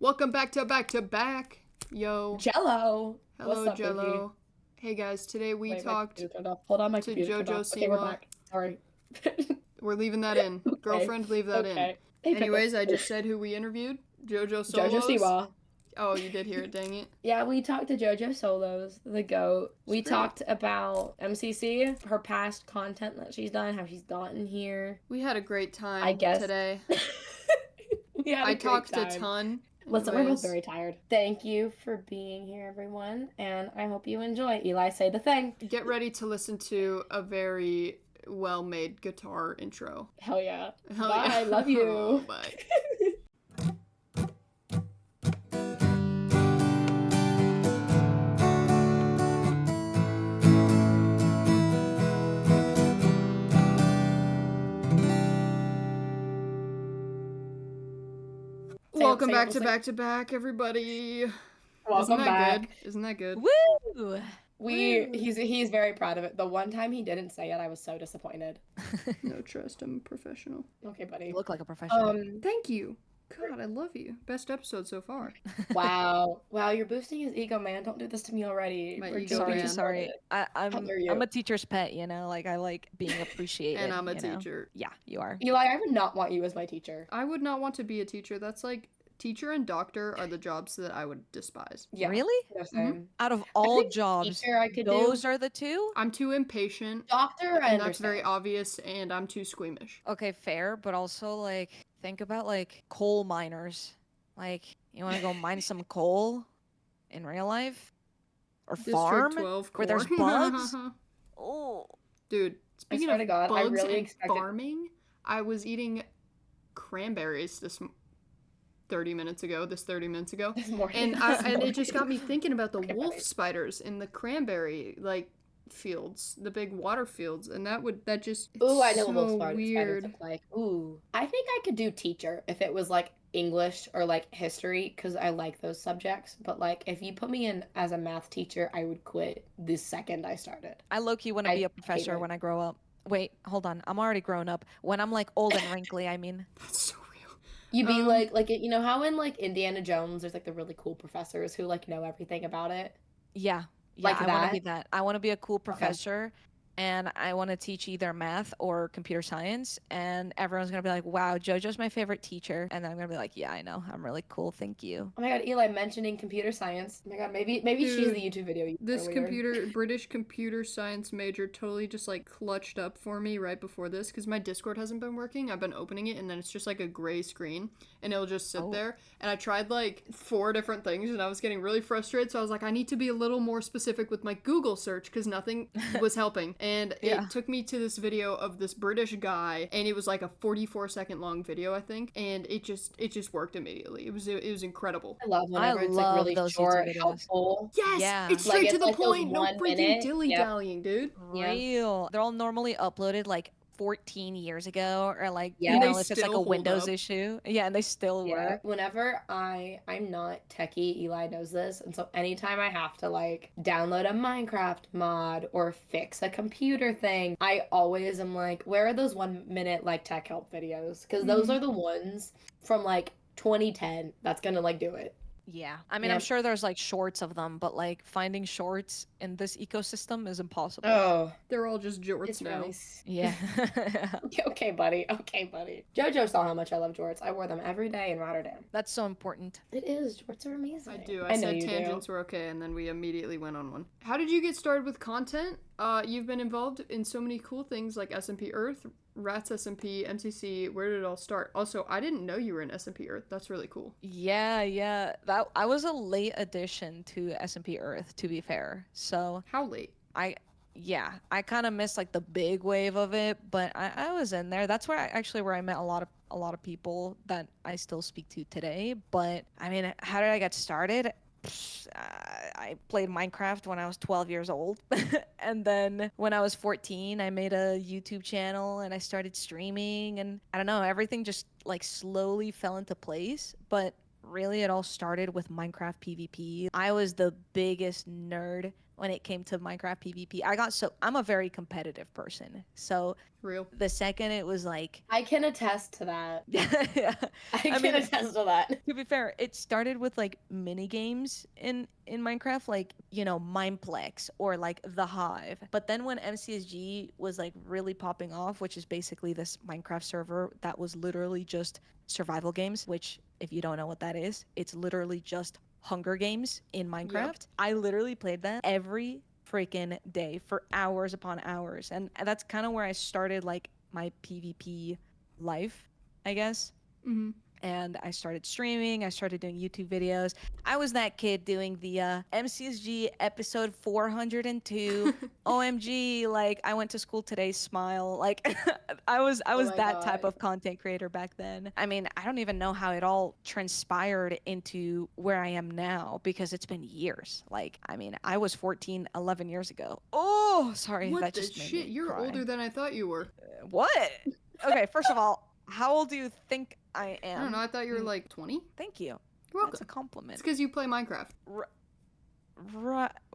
Welcome back to Back. Yo. Jello. Hello, What's up, Jello. Vicky? Hey guys, today we talked Hold on, my to computer turned off. Okay, we're back. Sorry. We're leaving that in. Okay. Girlfriend, leave that in. Hey, Anyways, Pickle. I just said who we interviewed. JojoSolos. JoJo. Oh, you did hear it, dang it. Yeah, we talked to JoJoSolos, the GOAT. We Great. talked about MCC, her past content that she's done, how she's gotten here. We had a great time I guess. today. I talked a ton. Listen, we're both very tired. Thank you for being here, everyone, and I hope you enjoy. Eli, say the thing. Get ready to listen to a very well-made guitar intro. Hell yeah. Hell Bye, yeah. love you. Bye. Welcome back to Back, everybody. Welcome back. Good? Isn't that good? Woo! He's very proud of it. The one time he didn't say it, I was so disappointed. No trust, I'm a professional. Okay, buddy. You look like a professional. Thank you. God, I love you. Best episode so far. Wow, you're boosting his ego, man. Don't do this to me already. My ego, man. Sorry. I'm a teacher's pet, you know? Like, I like being appreciated. And I'm a teacher. Yeah, you are. Eli, I would not want you as my teacher. I would not want to be a teacher. That's like, teacher and doctor are the jobs that I would despise. Yeah. Really? No, same. Out of all jobs, teacher I could those are the two? I'm too impatient. Doctor, and that's very obvious, and I'm too squeamish. Okay, fair, but also, like, think about, like, coal miners. Like, you want to go mine some coal in real life? Or farm? 12 where there's bugs? Oh. Dude, speaking I of to God, bugs I really and farming, I was eating cranberries this 30 minutes ago. And it just got me thinking about the wolf spiders in the cranberry, like, fields, the big water fields, and that just I know so what wolf spiders weird. look like. Ooh, I think I could do teacher if it was like English or like history, because I like those subjects. But like, if you put me in as a math teacher, I would quit the second I started. I low-key want to be a professor when I grow up. Wait, hold on. I'm already grown up. When I'm like old and wrinkly, I mean. That's so real. You'd be like you know how in like Indiana Jones, there's like the really cool professors who like know everything about it. Yeah. Like I want to be that. I want to be a cool professor, and I want to teach either math or computer science, and everyone's going to be like, wow, JoJo's my favorite teacher, and then I'm going to be like, yeah, I know. I'm really cool. Thank you. Oh my god, Eli mentioning computer science. Oh my god, maybe she's the YouTube video you This British computer science major totally just like clutched up for me right before this, because my Discord hasn't been working. I've been opening it, and then it's just like a gray screen, and it'll just sit there. And I tried like 4 different things, and I was getting really frustrated, so I was like, I need to be a little more specific with my Google search, because nothing was helping. And it took me to this video of this British guy, and it was like a 44-second long video, I think, and it just worked immediately. It was incredible. I love whenever it's like really those short, videos. helpful. Yes, Yeah. it's straight Like, to it's the like those point. No 1 freaking minute. dilly-dallying, dude. Yeah. Real. They're all normally uploaded like 14 years ago, or like, Yeah. you They know, if it's like still a hold Windows up. issue. Yeah, and they still work. Whenever I'm not techie, Eli knows this, and so anytime I have to like download a Minecraft mod or fix a computer thing, I always am like, where are those 1 minute like tech help videos? Because those are the ones from like 2010 that's gonna like do it. Yeah. I mean, I'm sure there's like shorts of them, but like finding shorts in this ecosystem is impossible. Oh, They're all just jorts now. nice. Yeah. Okay, buddy. JoJo saw how much I love jorts. I wore them every day in Rotterdam. That's so important. It is. Jorts are amazing. I do. know I said you do. tangents were okay, and then we immediately went on one. How did you get started with content? You've been involved in so many cool things like SMP Earth, Rats SMP, MCC. Where did it all start? Also, I didn't know you were in SMP Earth. That's really cool. Yeah. That I was a late addition to SMP Earth, to be fair. So How late? I kind of missed like the big wave of it, but I was in there. That's where I met a lot of people that I still speak to today. But I mean, how did I get started? I played Minecraft when I was 12 years old. And then when I was 14, I made a YouTube channel and I started streaming, and I don't know, everything just like slowly fell into place. But really it all started with Minecraft PvP. I was the biggest nerd when it came to Minecraft PvP. I'm a very competitive person. So Real. the second it was like I can attest to that. yeah. I can attest to that. To be fair, it started with like mini games in Minecraft, like, you know, Mineplex or like The Hive. But then when MCSG was like really popping off, which is basically this Minecraft server that was literally just survival games, which if you don't know what that is, it's literally just Hunger Games in Minecraft. Yep. I literally played that every freaking day for hours upon hours. And that's kind of where I started like my PvP life, I guess. Mm-hmm. And I started streaming. I started doing YouTube videos. I was that kid doing the MCSG episode 402. OMG, like I went to school today, smile. Like I was my that type God. of content creator back then. I mean, I don't even know how it all transpired into where I am now because it's been years. Like, I mean, I was 14, 11 years ago. Oh, sorry. What that the just made shit? me You're cry. older than I thought you were. What? Okay, first of all, how old do you think I am? I don't know. I thought you were like 20. Thank you. You're welcome. That's a compliment. It's because you play Minecraft.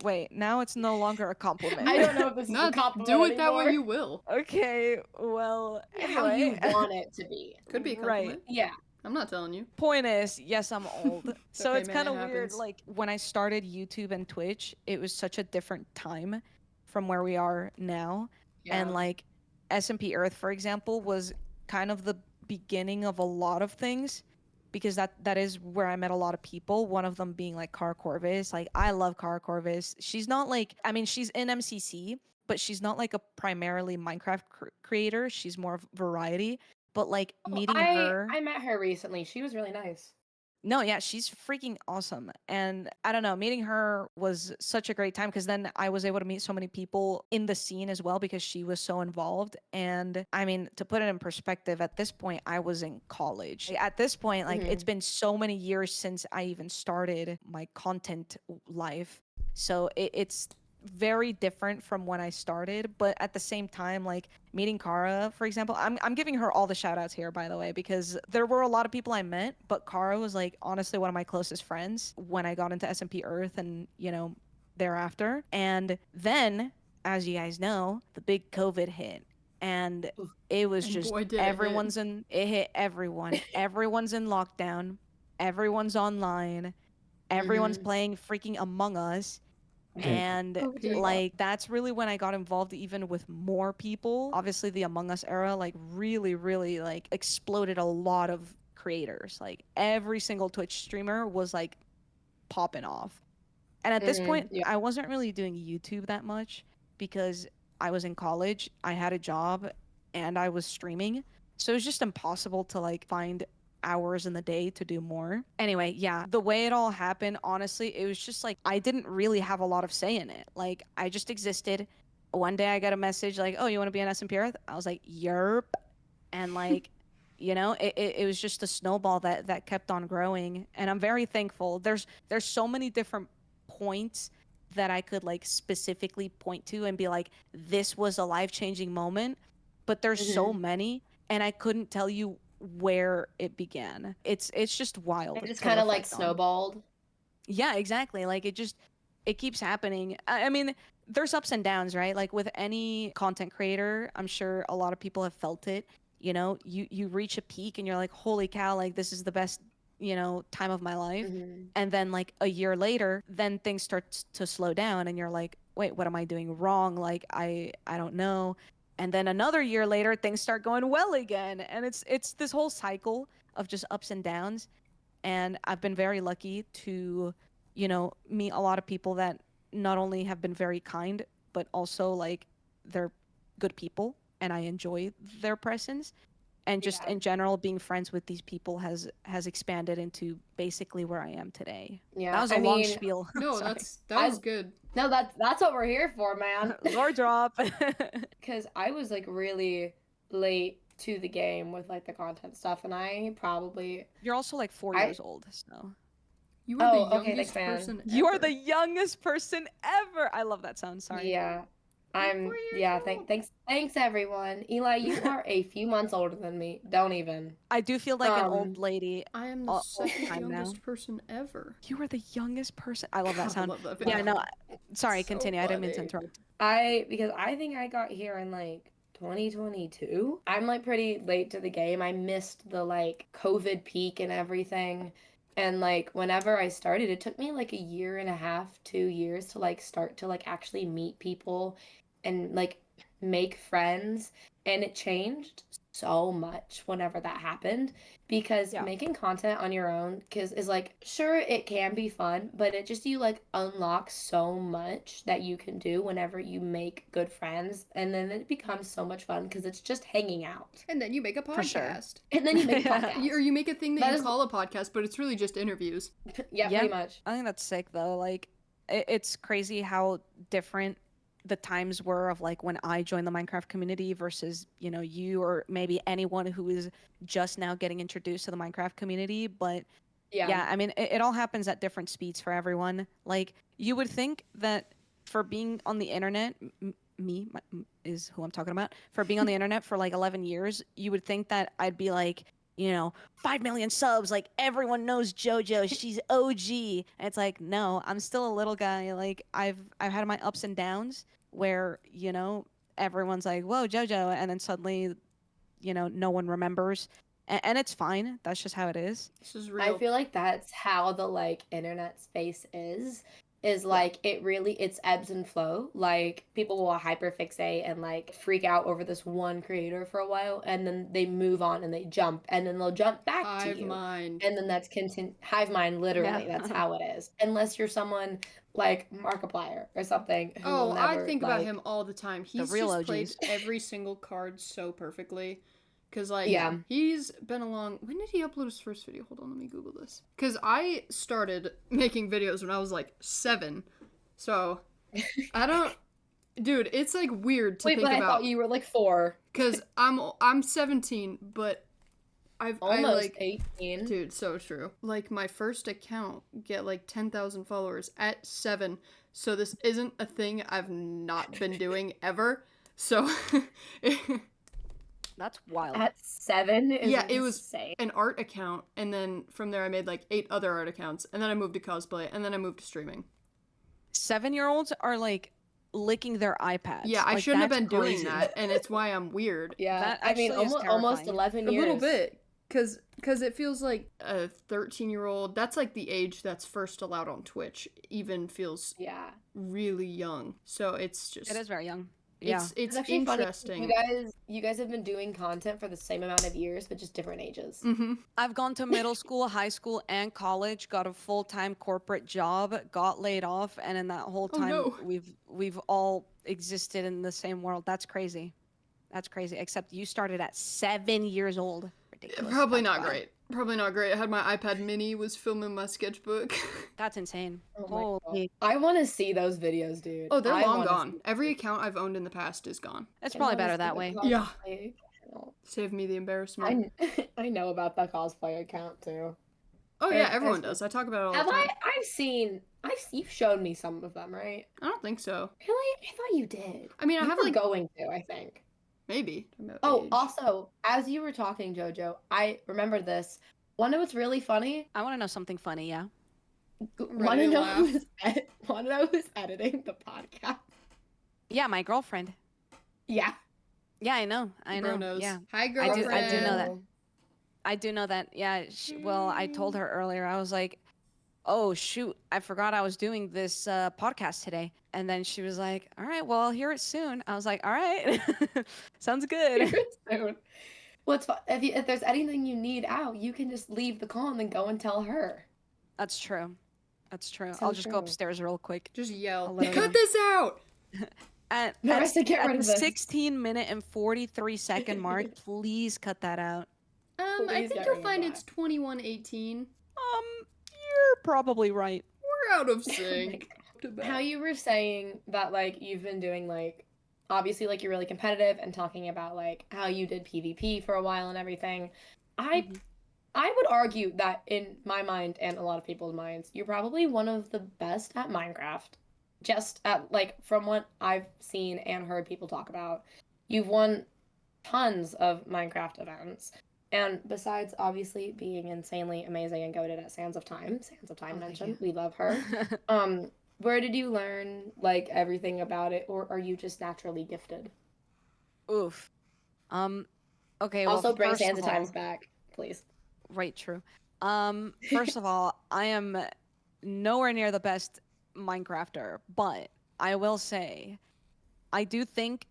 Wait, now it's no longer a compliment. I don't know if this is a No, compliment do it that anymore. way you will. Okay, well, How you anyway. want it to be. Could be a Right. compliment. Yeah. I'm not telling you. Point is, yes, I'm old. So okay, it's man, kind of it weird. happens. Like, when I started YouTube and Twitch, it was such a different time from where we are now. And, like, SMP Earth, for example, was kind of the beginning of a lot of things because that is where I met a lot of people. One of them being like Cara Corvus. Like, I love Cara Corvus. She's not like, I mean, she's in MCC, but she's not like a primarily Minecraft creator. She's more of variety. But like meeting her, I met her recently. She was really nice. no, yeah, she's freaking awesome. And I don't know, meeting her was such a great time because then I was able to meet so many people in the scene as well because she was so involved. And I mean, to put it in perspective, at this point, I was in college. At this point, like, it's been so many years since I even started my content life. So it's very different from when I started, but at the same time, like meeting Cara, for example, I'm giving her all the shout outs here, by the way, because there were a lot of people I met, but Cara was like honestly one of my closest friends when I got into SMP Earth and, you know, thereafter. And then, as you guys know, the big COVID hit. And it was And just boy, did it hit everyone. Everyone's in lockdown. Everyone's online. Everyone's playing freaking Among Us. And like that's really when I got involved even with more people. Obviously the Among Us era like really like exploded a lot of creators. Like every single Twitch streamer was like popping off. And at this point I wasn't really doing YouTube that much because I was in college, I had a job, and I was streaming. So it was just impossible to like find hours in the day to do more. Anyway, yeah, the way it all happened, honestly, it was just like I didn't really have a lot of say in it. Like I just existed. One day I got a message like, "Oh, you want to be on SMP Earth?" I was like, "Yerp." And like, you know, it was just a snowball that kept on growing, and I'm very thankful. There's so many different points that I could like specifically point to and be like, this was a life-changing moment, but there's so many and I couldn't tell you where it began. It's just wild. It just kind of like snowballed. Yeah, exactly. Like it keeps happening. I mean, there's ups and downs, right? Like with any content creator, I'm sure a lot of people have felt it. You know, you reach a peak and you're like, holy cow, like this is the best, you know, time of my life. And then like a year later, then things start to slow down and you're like, wait, what am I doing wrong? Like I don't know. And then another year later, things start going well again. And it's this whole cycle of just ups and downs. And I've been very lucky to, you know, meet a lot of people that not only have been very kind, but also like they're good people and I enjoy their presence. And just in general, being friends with these people has expanded into basically where I am today. Yeah, that was a long spiel. No, that was good. No, that's what we're here for, man. Lore drop. Because I was like really late to the game with like the content stuff, and You're also like 4 years old, so. You are the youngest person ever. You are the youngest person ever. I love that sound. Sorry. Yeah. I'm 4 years yeah, old. thanks everyone. Eli, you are a few months older than me. Don't even. I do feel like an old lady I am the all the second time now. youngest person ever. You are the youngest person. I love that God, I sound. love that Yeah, video. no. Sorry, So continue. I didn't mean to funny. interrupt. Because I think I got here in like 2022. I'm like pretty late to the game. I missed the like COVID peak and everything. And like whenever I started, it took me like a year and a half, 2 years to like start to like actually meet people and like make friends. And it changed so much whenever that happened because Yeah. making content on your own is like sure it can be fun, but it just you like unlock so much that you can do whenever you make good friends, and then it becomes so much fun because it's just hanging out. And then you make a For sure. podcast. And then you make a Yeah. podcast. Or you make a thing that That you is- call a podcast, but it's really just interviews. Yeah, Yeah. pretty much. I think that's sick though. Like it's crazy how different the times were of like when I joined the Minecraft community versus, you know, you or maybe anyone who is just now getting introduced to the Minecraft community. But yeah, I mean, it all happens at different speeds for everyone. Like you would think that for being on the internet, is who I'm talking about, for being on the internet for like 11 years, you would think that I'd be like, you know, 5 million subs, like everyone knows JoJo, she's OG. And it's like, no, I'm still a little guy. Like I've had my ups and downs where, you know, everyone's like, whoa, JoJo, and then suddenly, you know, no one remembers. And it's fine. That's just how it is. This is real. I feel like that's how the like internet space is like it's ebbs and flow. Like people will hyperfixate and like freak out over this one creator for a while, and then they move on and they jump, and then they'll jump back to Hive you. mind. And then that's hive mind, literally. Yeah. That's how it is. Unless you're someone like Markiplier or something. Who will I never, think about like- him all the time. He's real just played OGs. every single card so perfectly. Because, like, Yeah. he's been along. When did he upload his first video? Hold on, let me Google this. Because I started making videos when I was, like, 7. So, I don't. Dude, it's, like, weird to Wait, think but I about. thought you were like 4. Because I'm 17, but I Almost like. 18. Dude, so true. Like, my first account get, like, 10,000 followers at 7. So, this isn't a thing I've not been doing ever. So, That's wild. At 7 is yeah, it was insane. an art account, and then from there I made like 8 other art accounts, and then I moved to cosplay, and then I moved to streaming. 7-year-olds are like licking their iPads. Yeah, I Like, shouldn't have that's been doing crazy. that, and it's why I'm weird. Yeah, That I mean, actually is almost terrifying. 11 A years. little bit, because it feels like a 13-year-old. That's like the age that's first allowed on Twitch. Even feels Yeah. really young. So it's just It is very young. Yeah. it's actually interesting. Funny. You guys have been doing content for the same amount of years, but just different ages. Mm-hmm. I've gone to middle school, high school, and college, got a full-time corporate job, got laid off, and in that whole Oh, time no. we've all existed in the same world. That's crazy. That's crazy. Except you started at 7 years old. Ridiculous. Probably That's not wild. great. Probably not great. I had my iPad mini, was filming my sketchbook. That's insane. Oh my God. Holy. I want to see those videos, dude. Oh, they're I long wanna gone. see- Every account I've owned in the past is gone. It's I probably wanna better see that the way. Yeah. cosplay account. Save me the embarrassment. I know about the cosplay account too. Oh yeah, I've- everyone I've- does. I talk about it all Have the time. I've seen. You've shown me some of them, right? I don't think so. Really? I thought you did. I mean, I You have were like going to. I think. maybe. About Oh, age. also, as you were talking, JoJo, I remember this. One of what's really funny. I want to know something funny, yeah. ready Want to to know laugh. who's editing the podcast? Yeah, my girlfriend. Yeah. Yeah, I know. I Bro know. knows. Yeah. Hi, I do girlfriend. know that. I do know that. Yeah. Well, I told her earlier. I was like, "Oh shoot, I forgot I was doing this podcast today." And then she was like, "All right, well, I'll hear it soon." I was like, "All right, sounds good." Soon. Well, if there's anything you need out, you can just leave the call and then go and tell her. That's true. That's true. So I'll just go true. upstairs real quick. Just I'll yell. let her Cut know. this out. At Marissa, get rid the of this. 16-minute and 43-second mark, please cut that out. I Please think get you'll rid of find that. it's 21:18. You're probably right. We're out of sync. How you were saying that, like, you've been doing, like, obviously, like, you're really competitive and talking about, like, how you did PvP for a while and everything. Mhm. I would argue that in my mind and a lot of people's minds, you're probably one of the best at Minecraft. just like from what I've seen and heard people talk about, you've won tons of Minecraft events. And besides obviously being insanely amazing and goated at Sands of Time Oh, thank mentioned, you. we love her. Where did you learn like everything about it, or are you just naturally gifted? Oof. Um, okay, well, Also bring first Sands of of Times all, back, please. right, true. First of all, I am nowhere near the best Minecrafter, but I will say I do think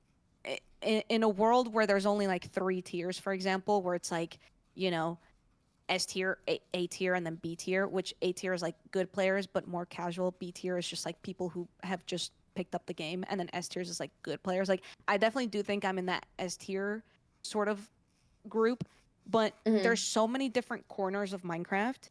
in a world where there's only like three tiers, for example, where it's like, you know, S tier, A tier, and then B tier, which A tier is like good players, but more casual. B tier is just like people who have just picked up the game. And then S tiers is like good players. Like, I definitely do think I'm in that S tier sort of group, but Hmm. there's so many different corners of Minecraft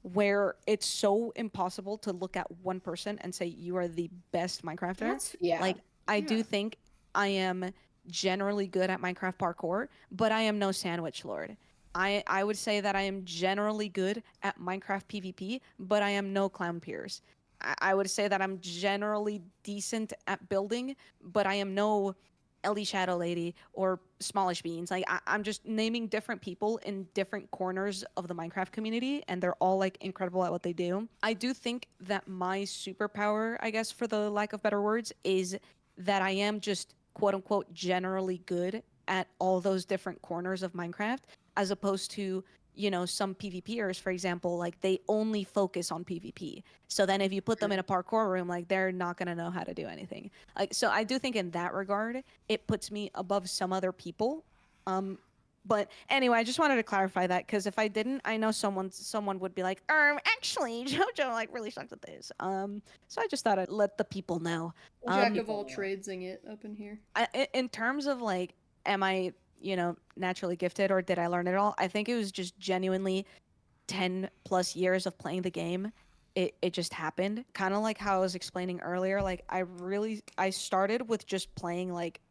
where it's so impossible to look at one person and say you are the best Minecrafter. That's Yeah. Like, I yeah. do think I am generally good at Minecraft parkour, but I am no sandwich lord. I would say that I am generally good at Minecraft PvP, but I am no clown peers. I would say that I'm generally decent at building, but I am no Ellie Shadow Lady or Smallish Beans. Like, I'm just naming different people in different corners of the Minecraft community, and they're all like incredible at what they do. I do think that my superpower, I guess, for the lack of better words, is that I am just quote unquote generally good at all those different corners of Minecraft, as opposed to, you know, some PvPers, for example, like they only focus on PvP. So then if you put them in a parkour room, like they're not going to know how to do anything. Like, so I do think in that regard, it puts me above some other people. Um, but anyway, I just wanted to clarify that because if I didn't, I know someone would be like, actually, JoJo like really sucks at this. So I just thought I'd let the people know. Jack Um, of all tradesing it up in here. in terms of like, am I, you know, naturally gifted or did I learn it all? I think it was just genuinely 10 plus years of playing the game. It just happened. Kind of like how I was explaining earlier. Like, I started with just playing like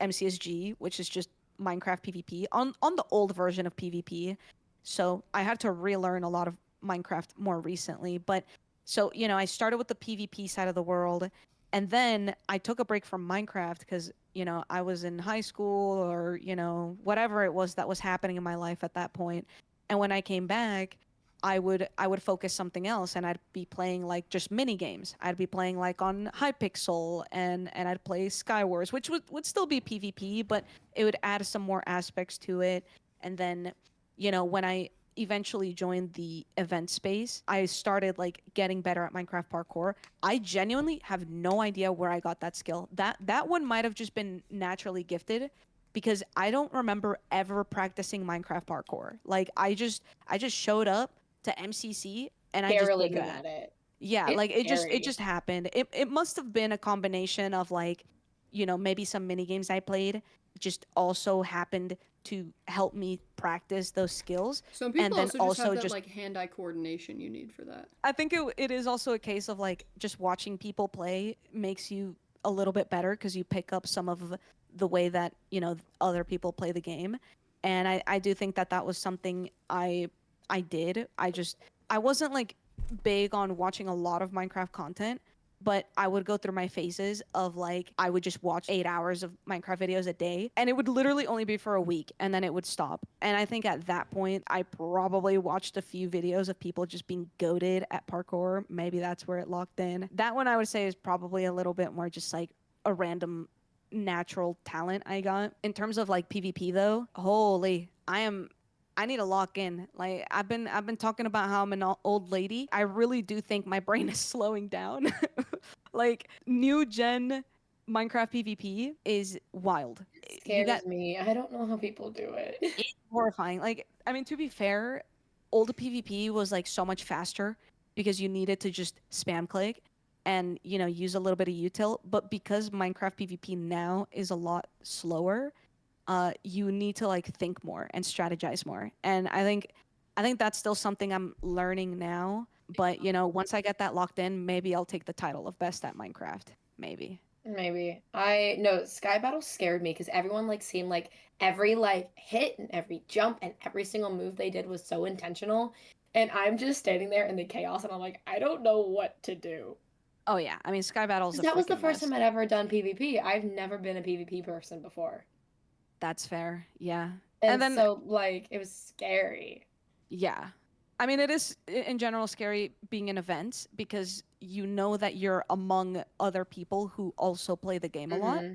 MCSG, which is just Minecraft PvP on the old version of PvP. So I had to relearn a lot of Minecraft more recently. But so, you know, I started with the PvP side of the world, and then I took a break from Minecraft because, you know, I was in high school or, you know, whatever it was that was happening in my life at that point. And when I came back, I would focus something else, and I'd be playing like just mini games. I'd be playing like on Hypixel, and I'd play Skywars, which would still be PvP, but it would add some more aspects to it. And then, you know, when I eventually joined the event space, I started like getting better at Minecraft parkour. I genuinely have no idea where I got that skill. That one might have just been naturally gifted because I don't remember ever practicing Minecraft parkour. Like, I just showed up to MCC and I just Scarily did good that. at it. Yeah, It's like it just scary. happened. It must have been a combination of like, you know, maybe some mini games I played just also happened to help me practice those skills. Some And people then also just have also that just like hand-eye coordination you need for that. I think it is also a case of like just watching people play makes you a little bit better because you pick up some of the way that, you know, other people play the game. And I do think that that was something I did. I wasn't like big on watching a lot of Minecraft content, but I would go through my phases of like I would just watch 8 hours of Minecraft videos a day, and it would literally only be for a week, and then it would stop. And I think at that point, I probably watched a few videos of people just being goated at parkour. Maybe that's where it locked in. That one I would say is probably a little bit more just like a random natural talent I got. In terms of like PvP though, holy, I need to lock in. Like, I've been talking about how I'm an old lady. I really do think my brain is slowing down. Like, new gen Minecraft PvP is wild. You got Scares me. I don't know how people do it. it's horrifying. Like, I mean, to be fair, old PvP was like so much faster because you needed to just spam click and, you know, use a little bit of util. But because Minecraft PvP now is a lot slower, you need to like think more and strategize more. And I think that's still something I'm learning now. But, you know, once I get that locked in, maybe I'll take the title of best at Minecraft. Maybe. Maybe. I no, Sky Battle scared me because everyone like seemed like every like hit and every jump and every single move they did was so intentional. And I'm just standing there in the chaos and I'm like, I don't know what to do. Oh yeah, I mean Sky Battle's 'Cause a that was the freaking first mess. time I'd ever done PvP. I've never been a PvP person before. That's fair. Yeah. And And then so, like, it was scary. yeah. I mean, it is in general scary being in events because you know that you're among other people who also play the game a lot, Hmm.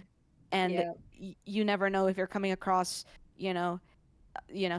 and Yeah. you never know if you're coming across, you know,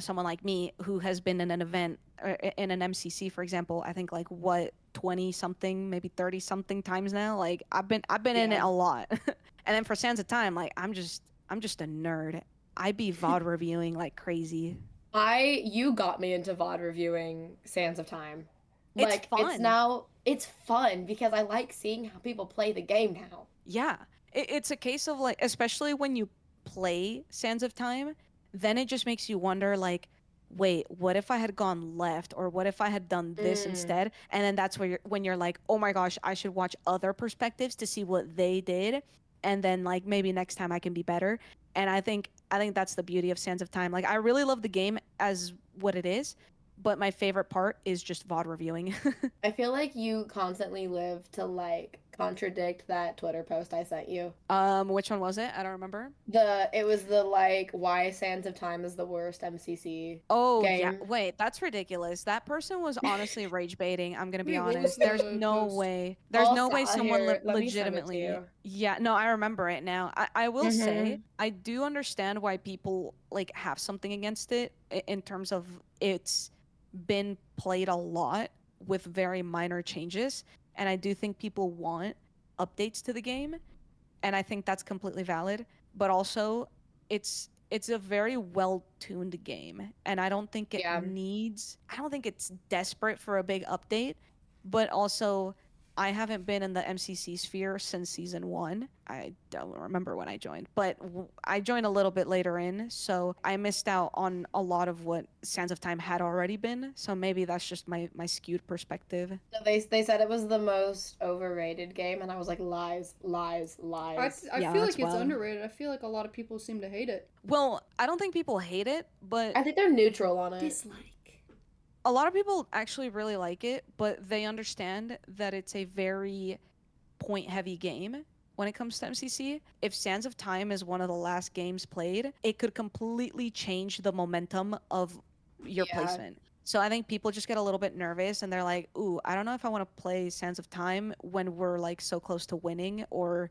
someone like me who has been in an event or in an MCC, for example. I think like what 20 something, maybe 30 something times now. Like I've been in it Yeah. a lot, and then for Sands of Time, like I'm just a nerd. I be VOD reviewing like crazy. You got me into VOD reviewing Sands of Time. It's Like, fun. it's fun because I like seeing how people play the game now. Yeah. It's a case of like, especially when you play Sands of Time, then it just makes you wonder, like, wait, what if I had gone left, or what if I had done this Mm. instead? And then that's where when you're like, oh my gosh, I should watch other perspectives to see what they did, and then like maybe next time I can be better. And I think that's the beauty of Sands of Time. Like I really love the game as what it is, but my favorite part is just VOD reviewing. I feel like you constantly live to like contradict that Twitter post I sent you. Which one was it? I don't remember. It was the like why Sands of Time is the worst MCC Oh yeah, game. wait, that's ridiculous. That person was honestly rage baiting. I'm gonna be Wait, what was honest. There's the no post? way. There's I'll no way someone here. Let me send it to legitimately. you. Yeah, no, I remember it now. I will say Hmm. I do understand why people like have something against it in terms of it's been played a lot with very minor changes, and I do think people want updates to the game, and I think that's completely valid. But also, it's a very well tuned game, and Yeah. I don't think it's desperate for a big update. But also, I haven't been in the MCC sphere since season one. I don't remember when I joined, but I joined a little bit later in, so I missed out on a lot of what Sands of Time had already been. So maybe that's just my skewed perspective. So they said it was the most overrated game, and I was like, lies, lies, lies. I Yeah, feel that's like it's wild. underrated. I feel like a lot of people seem to hate it. Well, I don't think people hate it, but I think they're neutral on it. Dislike. a lot of people actually really like it, but they understand that it's a very point heavy game when it comes to MCC. If Sands of Time is one of the last games played, it could completely change the momentum of your Yeah. placement. So I think people just get a little bit nervous and they're like, ooh, I don't know if I want to play Sands of Time when we're like so close to winning, or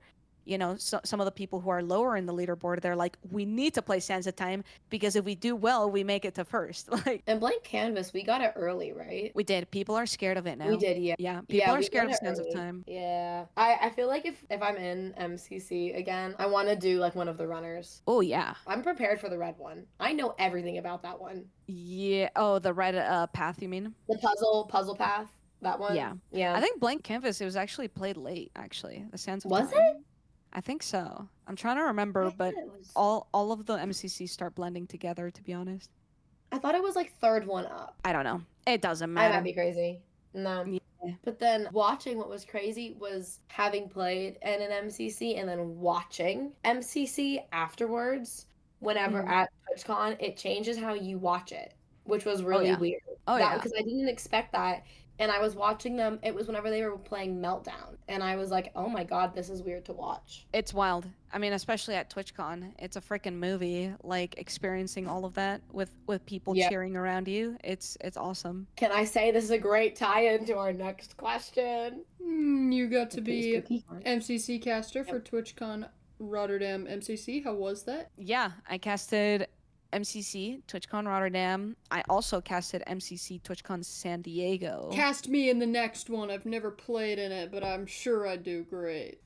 some of the people who are lower in the leaderboard, they're like, we need to play Sands of Time because if we do well, we make it to first. Like And Blank Canvas, we got it early, right? we did. People are scared of it now. We did, yeah. Yeah, people Yeah, are we scared got of it Sands of early. Time. Yeah. I feel like if I'm in MCC again, I want to do like one of the runners. Oh yeah. I'm prepared for the red one. I know everything about that one. Yeah. Oh, the red path, you mean? The puzzle path, that one. Yeah. Yeah. I think Blank Canvas, it was actually played late, actually. The Sands of Was Time. it? I think so. I'm trying to remember, but all of the MCCs start blending together, to be honest. I thought it was like third one up. I don't know. It doesn't I matter. might be crazy. No. Yeah. But then watching what was crazy was having played in an MCC and then watching MCC afterwards. Whenever Mhm. at TwitchCon, it changes how you watch it, which was really yeah. weird. Oh yeah. Because I didn't expect that. And I was watching them. It was whenever they were playing Meltdown, and I was like, "Oh my god, this is weird to watch." It's wild. I mean, especially at TwitchCon, it's a freaking movie. Like experiencing all of that with people Yep. cheering around you. It's awesome. Can I say this is a great tie-in to our next question? You got to be Spooky. MCC caster for TwitchCon Rotterdam MCC. How was that? Yeah, I casted MCC TwitchCon Rotterdam. I also casted MCC TwitchCon San Diego. Cast me in the next one. I've never played in it, but I'm sure I'd do great.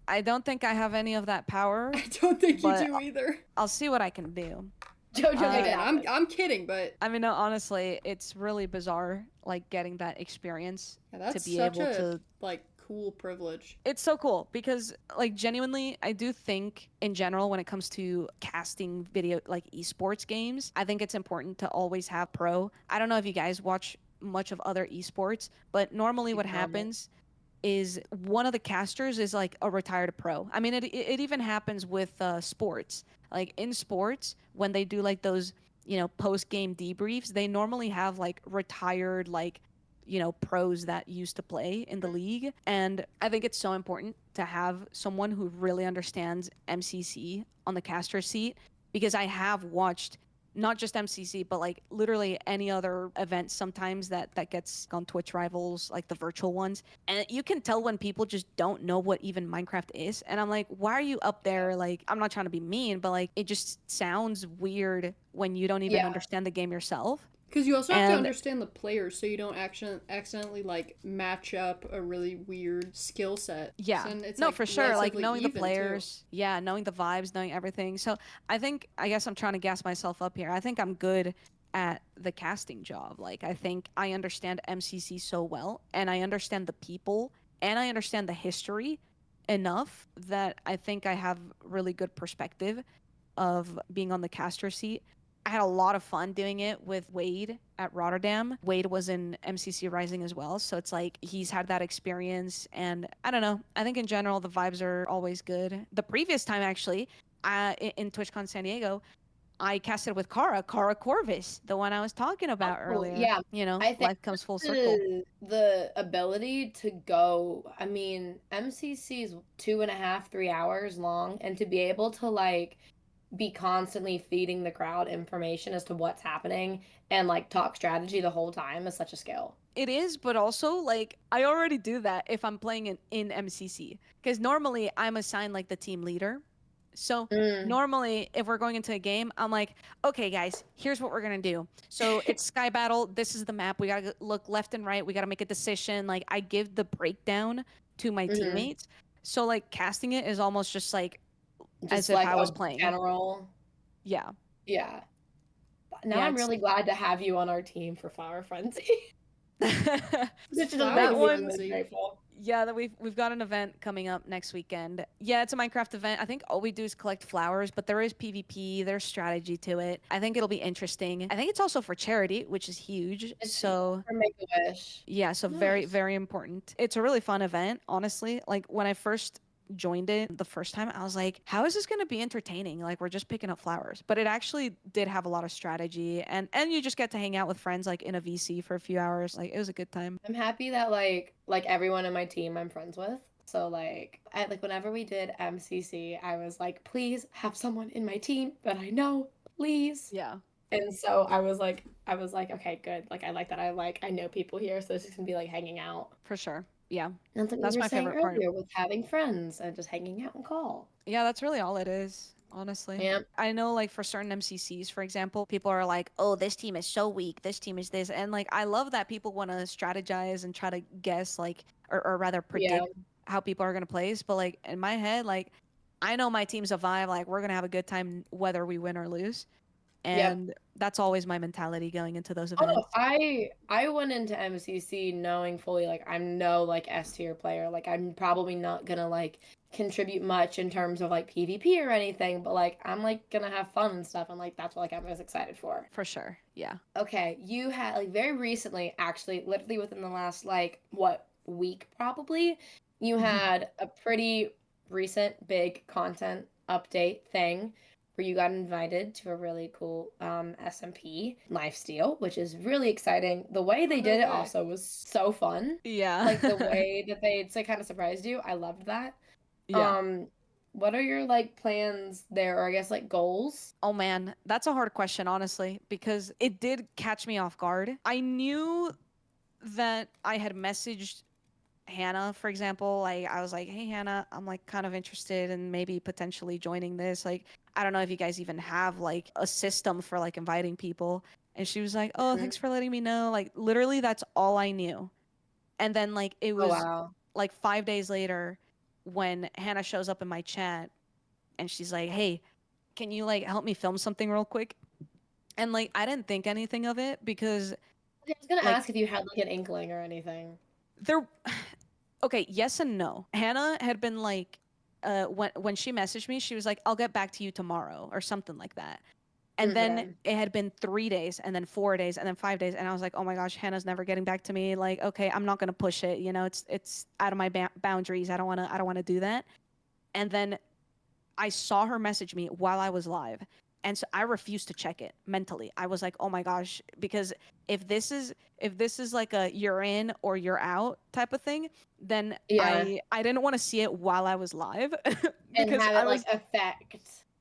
I don't think I have any of that power. I don't think you But do either. I'll see what I can do. JoJo, make it Again, happen. I'm kidding, but I mean, no, honestly, it's really bizarre, like getting that experience yeah, that's to be such able a to. like cool privilege. It's so cool because, like, genuinely, I do think in general, when it comes to casting video, like esports games, I think it's important to always have pro. I don't know if you guys watch much of other esports, but normally what happens is one of the casters is like a retired pro. I mean, it even happens with sports. Like in sports, when they do like those, post game debriefs, they normally have like retired, like, pros that used to play in the league. And I think it's so important to have someone who really understands MCC on the caster seat, because I have watched not just MCC, but like literally any other event sometimes that gets on Twitch Rivals, like the virtual ones. And you can tell when people just don't know what even Minecraft is. And I'm like, why are you up there? Like, I'm not trying to be mean, but like, it just sounds weird when you don't even understand the game yourself. Because you also have to understand the players, so you don't accidentally like match up a really weird skill set. Yeah, and it's, no, like, for sure. Like relatively knowing the even, players, yeah, knowing the vibes, knowing everything. So I guess I'm trying to gas myself up here. I think I'm good at the casting job. Like I think I understand MCC so well, and I understand the people, and I understand the history enough that I think I have really good perspective of being on the caster seat. I had a lot of fun doing it with Wade at Rotterdam. Wade was in MCC Rising as well, so it's like he's had that experience, and I don't know. I think in general the vibes are always good. The previous time actually, in TwitchCon San Diego, I casted with Kara Corvus, the one I was talking about earlier. Yeah, I think life comes full circle. The ability to go, I mean, MCC is 2.5, 3 hours long, and to be able to like be constantly feeding the crowd information as to what's happening and like talk strategy the whole time is such a skill. It is, but also like I already do that if I'm playing in MCC, because normally I'm assigned like the team leader. So normally if we're going into a game, I'm like, okay guys, here's what we're gonna do. So it's Sky Battle, this is the map, we gotta look left and right, we gotta make a decision. Like I give the breakdown to my teammates. So like casting it is almost just like as if I was playing. General. Yeah. Yeah. Now I'm really glad to have you on our team for Flower Frenzy. That one, yeah, that we've got an event coming up next weekend. Yeah, it's a Minecraft event. I think all we do is collect flowers, but there is PvP, there's strategy to it. I think it'll be interesting. I think it's also for charity, which is huge. So for Make-A-Wish. Yeah, so very, very important. It's a really fun event, honestly. Like when I first joined it the first time, I was like, how is this going to be entertaining? Like we're just picking up flowers. But it actually did have a lot of strategy, and you just get to hang out with friends like in a VC for a few hours. Like it was a good time. I'm happy that like everyone in my team I'm friends with. So like whenever we did MCC, I was like, please have someone in my team that I know, please. Yeah. And so I was like, okay, good. Like I like that. I know people here, so it's just gonna be like hanging out. For sure. Yeah, and that's my favorite part. With having friends and just hanging out and call. Yeah, that's really all it is, honestly. Yeah. I know, like for certain MCCs, for example, people are like, "Oh, this team is so weak. This team is this," and like I love that people want to strategize and try to guess, like, or rather predict how people are gonna place. But like in my head, like I know my team's a vibe. Like we're gonna have a good time whether we win or lose. And that's always my mentality going into those events. I went into MCC knowing fully like I'm no like S tier player. Like I'm probably not gonna like contribute much in terms of like PvP or anything, but like I'm like gonna have fun and stuff, and like that's what like I'm most excited for. For sure. Yeah. Okay, you had like very recently, actually, literally within the last like week probably, you had a pretty recent big content update thing where you got invited to a really cool SMP Lifesteal, which is really exciting. The way they did it also was so fun. Yeah. Like the way that they kind of surprised you. I loved that. Yeah. What are your like plans there, or I guess like goals? Oh man, that's a hard question, honestly, because it did catch me off guard. I knew that I had messaged Hannah, for example. Like I was like, hey Hannah, I'm like kind of interested in maybe potentially joining this. Like I don't know if you guys even have like a system for like inviting people. And she was like, oh, thanks for letting me know. Like literally that's all I knew. And then like it was like 5 days later when Hannah shows up in my chat and she's like, hey, can you like help me film something real quick? And like I didn't think anything of it because I was gonna ask if you had like an inkling or anything. Okay, yes and no. Hannah had been like, when she messaged me, she was like, I'll get back to you tomorrow or something like that. And then it had been 3 days and then 4 days and then 5 days. And I was like, oh my gosh, Hannah's never getting back to me. Like, okay, I'm not going to push it. You know, it's out of my boundaries. I don't want to do that. And then I saw her message me while I was live. And so I refused to check it mentally. I was like, oh my gosh, because if this is like a you're in or you're out type of thing, then Yeah. I didn't want to see it while I was live And because have I it was like affect.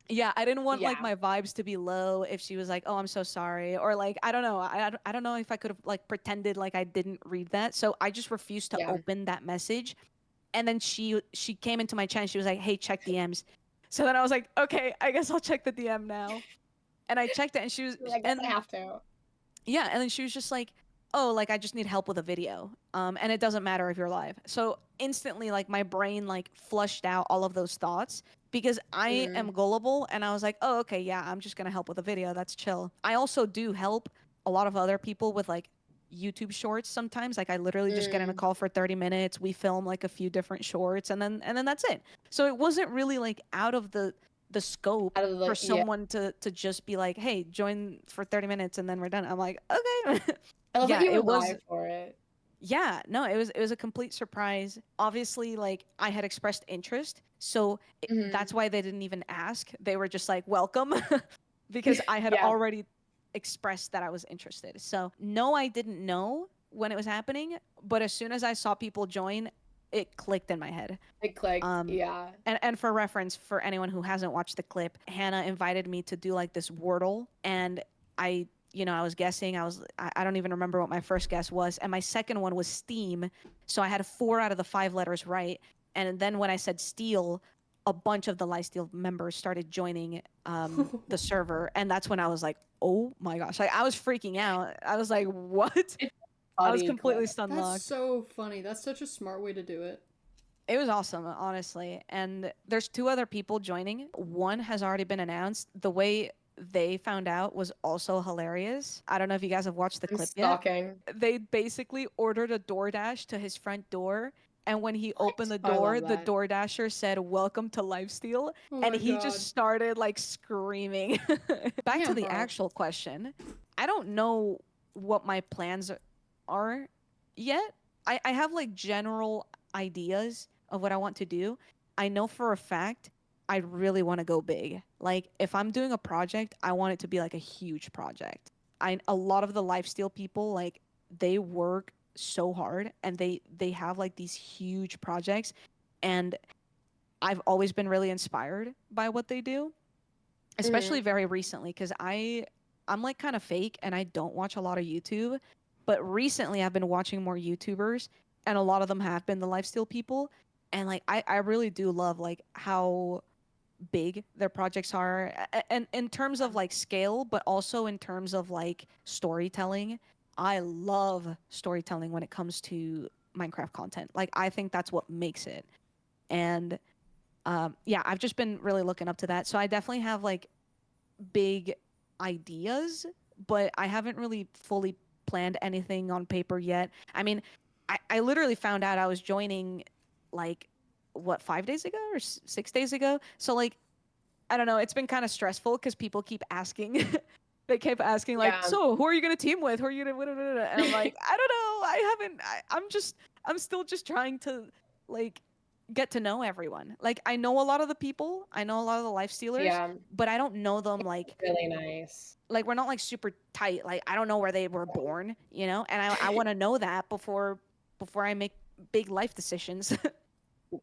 yeah, I didn't want like Yeah. my vibes to be low if she was like, "Oh, I'm so sorry," or like I don't know. I don't know if I could have like pretended like I didn't read that. So I just refused to Yeah. open that message. And then she came into my chat and she was like, "Hey, check DMs." So then I was like, "Okay, I guess I'll check the DM now." And I checked it and she was I guess I and have to. yeah, and then she was just like, "Oh, like I just need help with a video. And it doesn't matter if you're live." So instantly like my brain like flushed out all of those thoughts because I am gullible and I was like, "Oh, okay, yeah, I'm just going to help with a video. That's chill." I also do help a lot of other people with like YouTube shorts sometimes. Like I literally just get in a call for 30 minutes. We film like a few different shorts and then that's it. So it wasn't really like out of the scope Out of the for someone to just be like, "Hey, join for 30 minutes and then we're done." I'm like, "Okay." I love Yeah, that you were it was live for it. yeah, no, it was a complete surprise. Obviously, like I had expressed interest, so that's why they didn't even ask. They were just like, "Welcome," because I had Yeah. already expressed that I was interested. So, no, I didn't know when it was happening, but as soon as I saw people join, it clicked in my head. It clicked. Yeah. And for reference, for anyone who hasn't watched the clip, Hannah invited me to do like this Wordle, and I I was guessing. I don't even remember what my first guess was, and my second one was Steam, so I had 4 out of the 5 letters right. And then when I said Steel, a bunch of the Lifesteal members started joining the server, and that's when I was like, "Oh my gosh!" Like I was freaking out. I was like, "What?" It's I was funny completely clip. stun That's locked. so funny. That's such a smart way to do it. It was awesome, honestly. And there's 2 other people joining. One has already been announced. The way they found out was also hilarious. I don't know if you guys have watched the I'm clip yet. stalking. They basically ordered a DoorDash to his front door. And when he opened the I door, love the that. DoorDasher said, "Welcome to Lifesteal." Oh And my he god. just started like screaming. Back to Yeah, the bro. actual question. I don't know what my plans are yet. I have like general ideas of what I want to do. I know for a fact I really want to go big. Like if I'm doing a project, I want it to be like a huge project. A lot of the Lifesteal people like they work so hard and they have like these huge projects, and I've always been really inspired by what they do, especially very recently because I'm like kind of fake and I don't watch a lot of YouTube, but recently I've been watching more YouTubers and a lot of them have been the Lifesteal people, and like I really do love like how big their projects are and in terms of like scale, but also in terms of like storytelling. I love storytelling when it comes to Minecraft content. Like I think that's what makes it. And yeah, I've just been really looking up to that. So I definitely have like big ideas, but I haven't really fully planned anything on paper yet. I mean, I literally found out I was joining like what 5 days ago or 6 days ago. So like I don't know. It's been kind of stressful because people keep asking. They kept asking like, Yeah. "So who are you gonna team with? Who are you gonna?" And I'm like, I don't know. I haven't. I'm still just trying to like get to know everyone. Like I know a lot of the people. I know a lot of the life stealers, Yeah. but I don't know them Really nice. like we're not like super tight. Like I don't know where they were born, And I want to know that before I make big life decisions.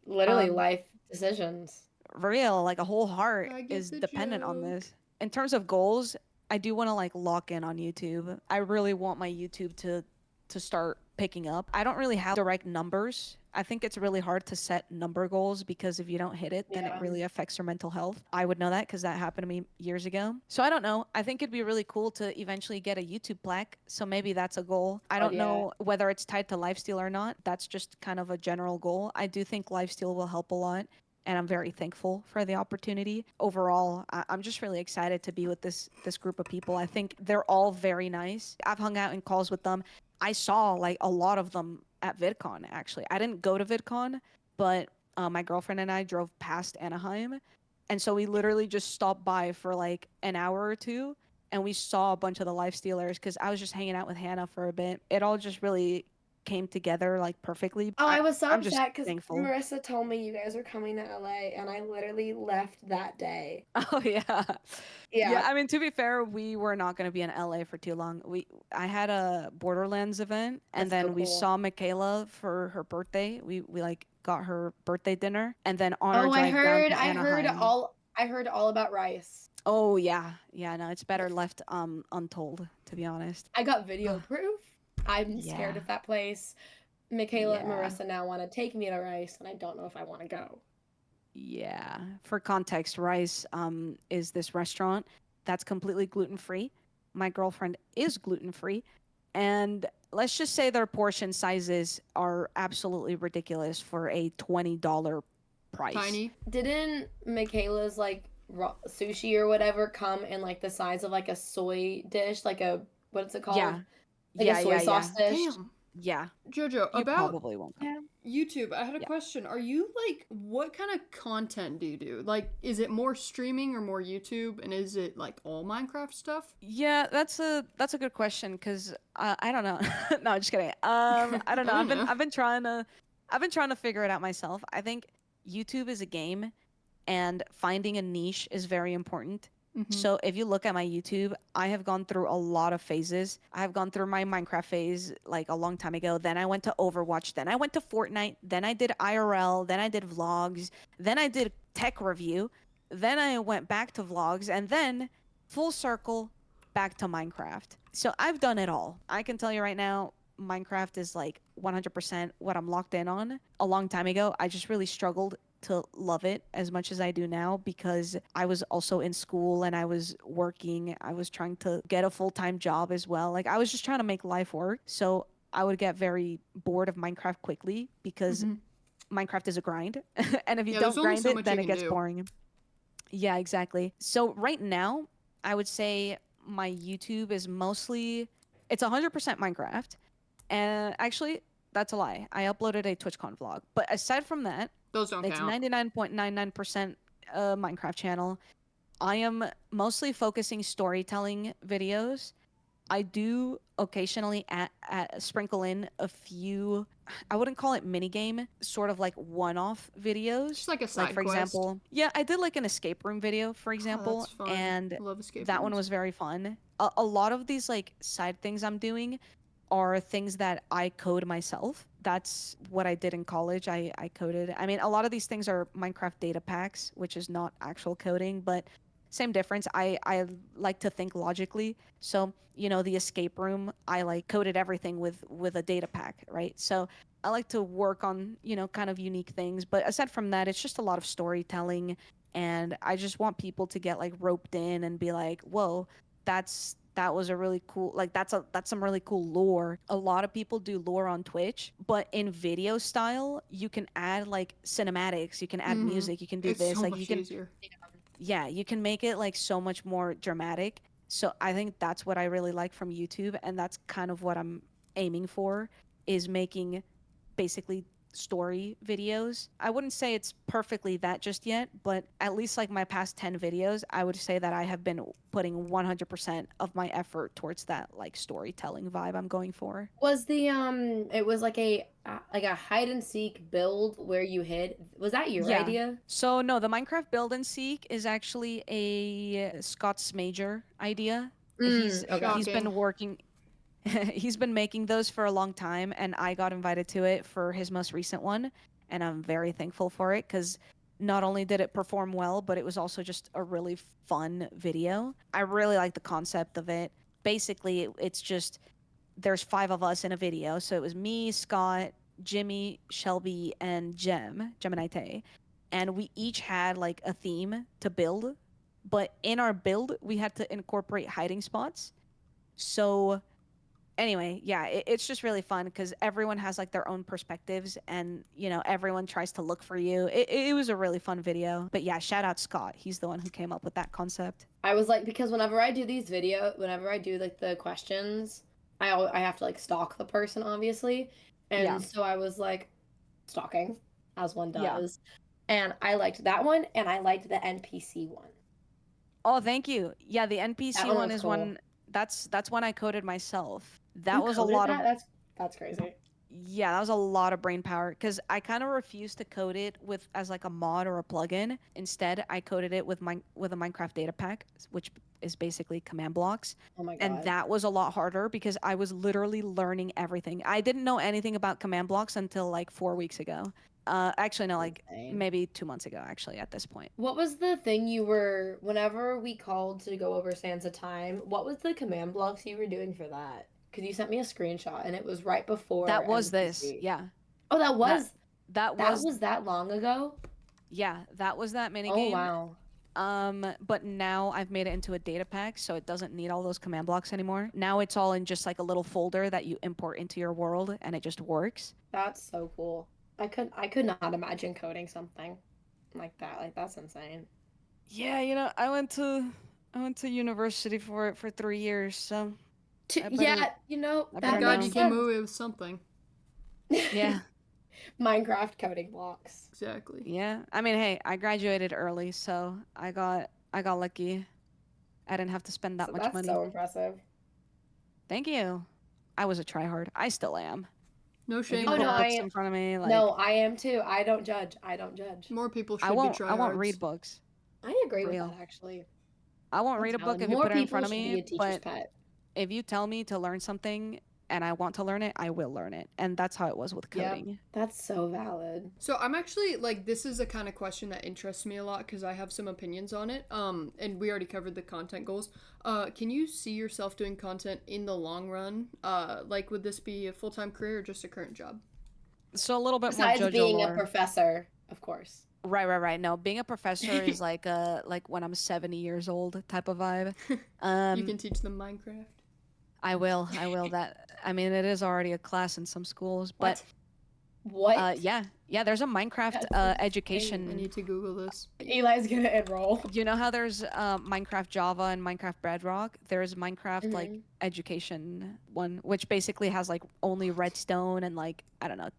Literally um, life decisions. for real, like a whole heart I get is the dependent on joke. this. In terms of goals, I do want to like lock in on YouTube. I really want my YouTube to start picking up. I don't really have direct numbers. I think it's really hard to set number goals because if you don't hit it, then it Yeah. really affects your mental health. I would know that because that happened to me years ago. So I don't know. I think it'd be really cool to eventually get a YouTube plaque. So maybe that's a goal. I don't yeah. know whether it's tied to Lifesteal or not. That's just kind of a general goal. I do think Lifesteal will help a lot, and I'm very thankful for the opportunity. Overall, I'm just really excited to be with this group of people. I think they're all very nice. I've hung out in calls with them. I saw like a lot of them at VidCon. Actually, I didn't go to VidCon, but my girlfriend and I drove past Anaheim, and so we literally just stopped by for like an hour or two, and we saw a bunch of the life stealers because I was just hanging out with Hannah for a bit. It all just really came together like perfectly. Oh, I was so I'm just upset because thankful. Marissa told me you guys were coming to LA, and I literally left that day. Oh yeah. Yeah. I mean, to be fair, we were not going to be in LA for too long. I had a Borderlands event, and That's so then we cool. saw Michaela for her birthday. We like got her birthday dinner, and then on our Oh, drive down to I heard Anaheim. all about Rice. Oh yeah, no, it's better left untold, to be honest. I got video proof. I'm scared Yeah. of that place. Michaela and Yeah. Marissa now want to take me to Rice, and I don't know if I want to go. Yeah. For context, Rice is this restaurant that's completely gluten-free. My girlfriend is gluten-free, and let's just say their portion sizes are absolutely ridiculous for a $20 price. Tiny. Didn't Michaela's like sushi or whatever come in like the size of like a soy dish, like a what's it called? Yeah. Like a soy sauce dish. Damn. Yeah. Jojo, You about probably won't come. YouTube, I had a question. Are you like, what kind of content do you do? Like, is it more streaming or more YouTube? And is it like all Minecraft stuff? Yeah, that's a good question because I don't know. No, I'm just kidding. I don't know. I've been trying to figure it out myself. I think YouTube is a game, and finding a niche is very important. So if you look at my YouTube, I have gone through a lot of phases. I have gone through my Minecraft phase like a long time ago. Then I went to Overwatch. Then I went to Fortnite. Then I did IRL. Then I did vlogs. Then I did tech review. Then I went back to vlogs. And then full circle back to Minecraft. So I've done it all. I can tell you right now, Minecraft is like 100% what I'm locked in on. A long time ago, I just really struggled to love it as much as I do now because I was also in school and I was working. I was trying to get a full-time job as well. Like I was just trying to make life work. So I would get very bored of Minecraft quickly because Minecraft is a grind. And if you don't grind it, then it gets boring. Yeah, exactly. So right now, I would say my YouTube is mostly, it's 100% Minecraft. And actually, that's a lie. I uploaded a TwitchCon vlog. But aside from that, Those don't it's count. 99.99% Minecraft channel. I am mostly focusing storytelling videos. I do occasionally sprinkle in a few, I wouldn't call it minigame, sort of like one-off videos. Just like a side Like, for quest. example, yeah, I did like an escape room video, for example. That's fun. And Love escape that one rooms. was very fun. A lot of these like side things I'm doing are things that I code myself. That's what I did in college. I coded. I mean, a lot of these things are Minecraft data packs, which is not actual coding, but same difference. I like to think logically. So, you know, the escape room, I like coded everything with a data pack, right? So I like to work on, you know, kind of unique things. But aside from that, it's just a lot of storytelling. And I just want people to get like roped in and be like, whoa, that was a really cool, like that's some really cool lore. A lot of people do lore on Twitch, but in video style, you can add like cinematics, you can add music, you can do this, so like much you can, easier. yeah, you can make it like so much more dramatic. So I think that's what I really like from YouTube, and that's kind of what I'm aiming for, is making basically story videos. I wouldn't say it's perfectly that just yet, but at least like my past 10 videos, I would say that I have been putting 100% of my effort towards that like storytelling vibe I'm going for. Was the it was like a hide and seek build where you hid. Was that your idea? So no, the Minecraft build and seek is actually a Scott's Major idea. He's been working he's been making those for a long time, and I got invited to it for his most recent one, and I'm very thankful for it because not only did it perform well, but it was also just a really fun video. I really like the concept of it. Basically, it's just there's 5 of us in a video, so it was me, Scott, Jimmy, Shelby, and Gemini Tay, and we each had like a theme to build, but in our build we had to incorporate hiding spots. So anyway, yeah, it's just really fun because everyone has like their own perspectives, and you know, everyone tries to look for you. It was a really fun video. But yeah, shout out Scott. He's the one who came up with that concept. I was like, because whenever I do whenever I do like the questions, I have to like stalk the person, obviously. And so I was like stalking, as one does. And I liked that one, and I liked the NPC one. Oh, thank you. Yeah, the NPC one is cool. one that's one I coded myself. That was a lot of that's crazy. Yeah, that was a lot of brain power because I kind of refused to code it with as like a mod or a plugin. Instead, I coded it with a Minecraft data pack, which is basically command blocks. Oh my And god. that was a lot harder because I was literally learning everything. I didn't know anything about command blocks until like 4 weeks ago. Actually, no, like Insane. maybe 2 months ago, actually, at this point. What was the thing you were, whenever we called to go over Sands of Time, what was the command blocks you were doing for that? Because you sent me a screenshot and it was right before That was this. MCC. Yeah. Oh, that That was, that that was was that long ago? yeah, that was that Oh, minigame. wow. But now I've made it into a data pack, so it doesn't need all those command blocks anymore. Now it's all in just like a little folder that you import into your world, and it just works. That's so cool. I could not imagine coding something like that. Like, that's insane. Yeah, I went to university for it for 3 years, so I better- Yeah, I that better Thank God know. you makes came sense. away with something. Yeah, Minecraft coding blocks. Exactly. yeah. I mean, hey, I graduated early, so I got lucky. I didn't have to spend that So much that's money. so impressive. Thank you. I was a tryhard. I still am. No If you shame Oh put no, there. I books am. in front of me, like No, I am too. I don't judge. I don't judge. More people I should be won't read tryhards. books. I agree For with real. that actually. I won't That's read a book valid. if you More put it in people front of should be me, a teacher's but pet. if you tell me to learn something and I want to learn it, I will learn it. And that's how it was with Yep. coding. That's so valid. So I'm actually like this is a kind of question that interests me a lot because I have some opinions on it. And we already covered the content goals. Can you see yourself doing content in the long run? Like would this be a full-time career or just a current job? So a little bit Besides more JoJo being a lore. professor, of course. Right. No, being a professor is like when I'm 70 years old type of vibe. You can teach them Minecraft. I will. That I mean, it is already a class in some schools, but What? yeah. There's a Minecraft That's insane. I education. need to Google this. Eli's gonna enroll. You know how there's Minecraft Java and Minecraft Bedrock? There's Minecraft like Mhm. education one, which basically has like only redstone and like I don't know,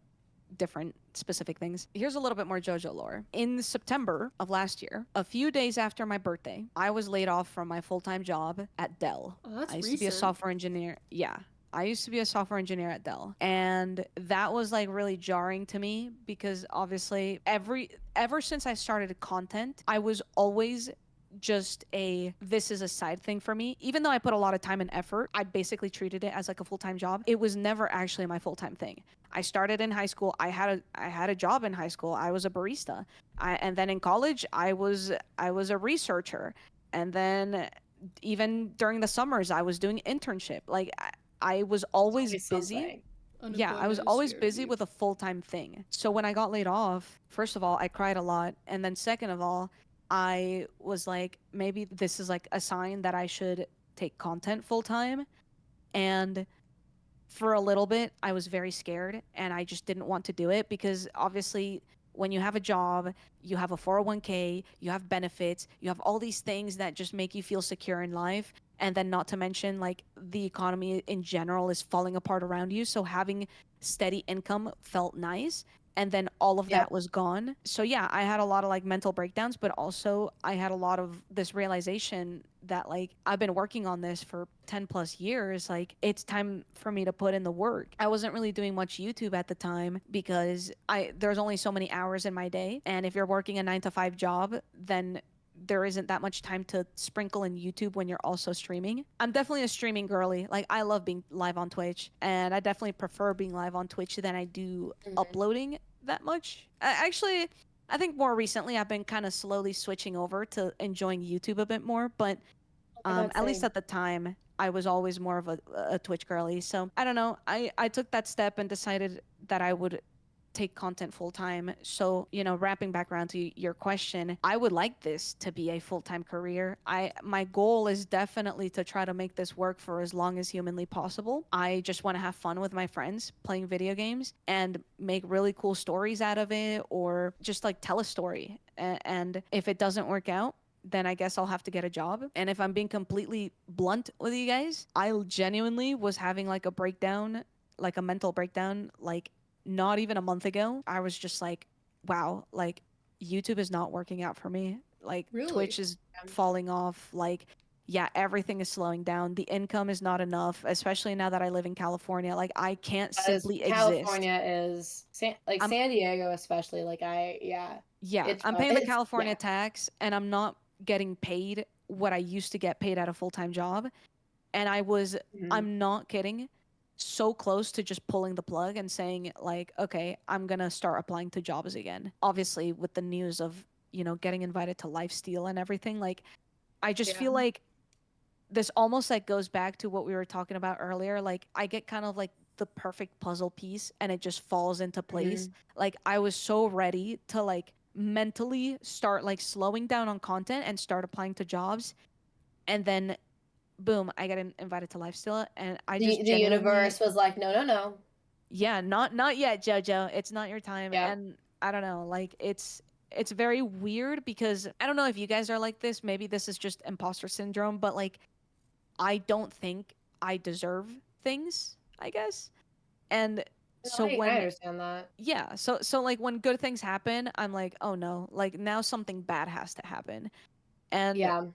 different specific things. Here's a little bit more JoJo lore. In September of last year, a few days after my birthday, I was laid off from my full-time job at Dell. Oh, that's I used recent. to be a software engineer. Yeah. I used to be a software engineer at Dell. And that was like really jarring to me because obviously ever since I started content, I was always just this is a side thing for me. Even though I put a lot of time and effort, I basically treated it as like a full-time job. It was never actually my full-time thing. I started in high school. I had a job in high school. I was a barista. And then in college, I was a researcher. And then even during the summers, I was doing internship. Like I was always Always busy. something. Yeah, I was Unemployment is always scary. busy with a full-time thing. So when I got laid off, first of all, I cried a lot. And then second of all, I was like, maybe this is like a sign that I should take content full-time. And for a little bit, I was very scared and I just didn't want to do it because obviously when you have a job, you have a 401k, you have benefits, you have all these things that just make you feel secure in life. And then not to mention like the economy in general is falling apart around you. So having steady income felt nice. And then all of Yep. that was gone. So yeah, I had a lot of like mental breakdowns, but also I had a lot of this realization that like I've been working on this for 10 plus years. Like it's time for me to put in the work. I wasn't really doing much YouTube at the time because there's only so many hours in my day. And if you're working a 9 to 5 job, then there isn't that much time to sprinkle in YouTube when you're also streaming. I'm definitely a streaming girly. Like I love being live on Twitch and I definitely prefer being live on Twitch than I do uploading that much. Actually, I think more recently I've been kind of slowly switching over to enjoying YouTube a bit more, but at least at the time I was always more of a Twitch girly. So I don't know. I took that step and decided that I would take content full time. So, wrapping back around to your question, I would like this to be a full-time career. My goal is definitely to try to make this work for as long as humanly possible. I just want to have fun with my friends playing video games and make really cool stories out of it or just like tell a story. And if it doesn't work out, then I guess I'll have to get a job. And if I'm being completely blunt with you guys, I genuinely was having like a breakdown, like a mental breakdown, like not even a month ago. I was just like, wow, like YouTube is not working out for me. Like Really? Twitch is falling off. Like yeah, everything is slowing down. The income is not enough, especially now that I live in California. Like, I can't As simply exist. California is like I'm San Diego, especially. Like Yeah, it's I'm rough. paying the It's California tax, and I'm not getting paid what I used to get paid at a full-time job. And Mhm. I'm not kidding, so close to just pulling the plug and saying, like, okay, I'm gonna start applying to jobs again. Obviously, with the news of, getting invited to Lifesteal and everything, like, I just Yeah. feel like this almost like goes back to what we were talking about earlier. Like, I get kind of like the perfect puzzle piece and it just falls into place. Mhm. Like, I was so ready to like mentally start like slowing down on content and start applying to jobs. And then boom, I get invited to Lifestyle, and I just The genuinely, universe was like, no, no, no. yeah, not yet, Jojo. It's not your time. Yeah. And I don't know, like it's very weird because I don't know if you guys are like this. Maybe this is just imposter syndrome, but like I don't think I deserve things, I guess. And No, so I when understand that. yeah, so like when good things happen, I'm like, "Oh no, like now something bad has to happen." And Yeah.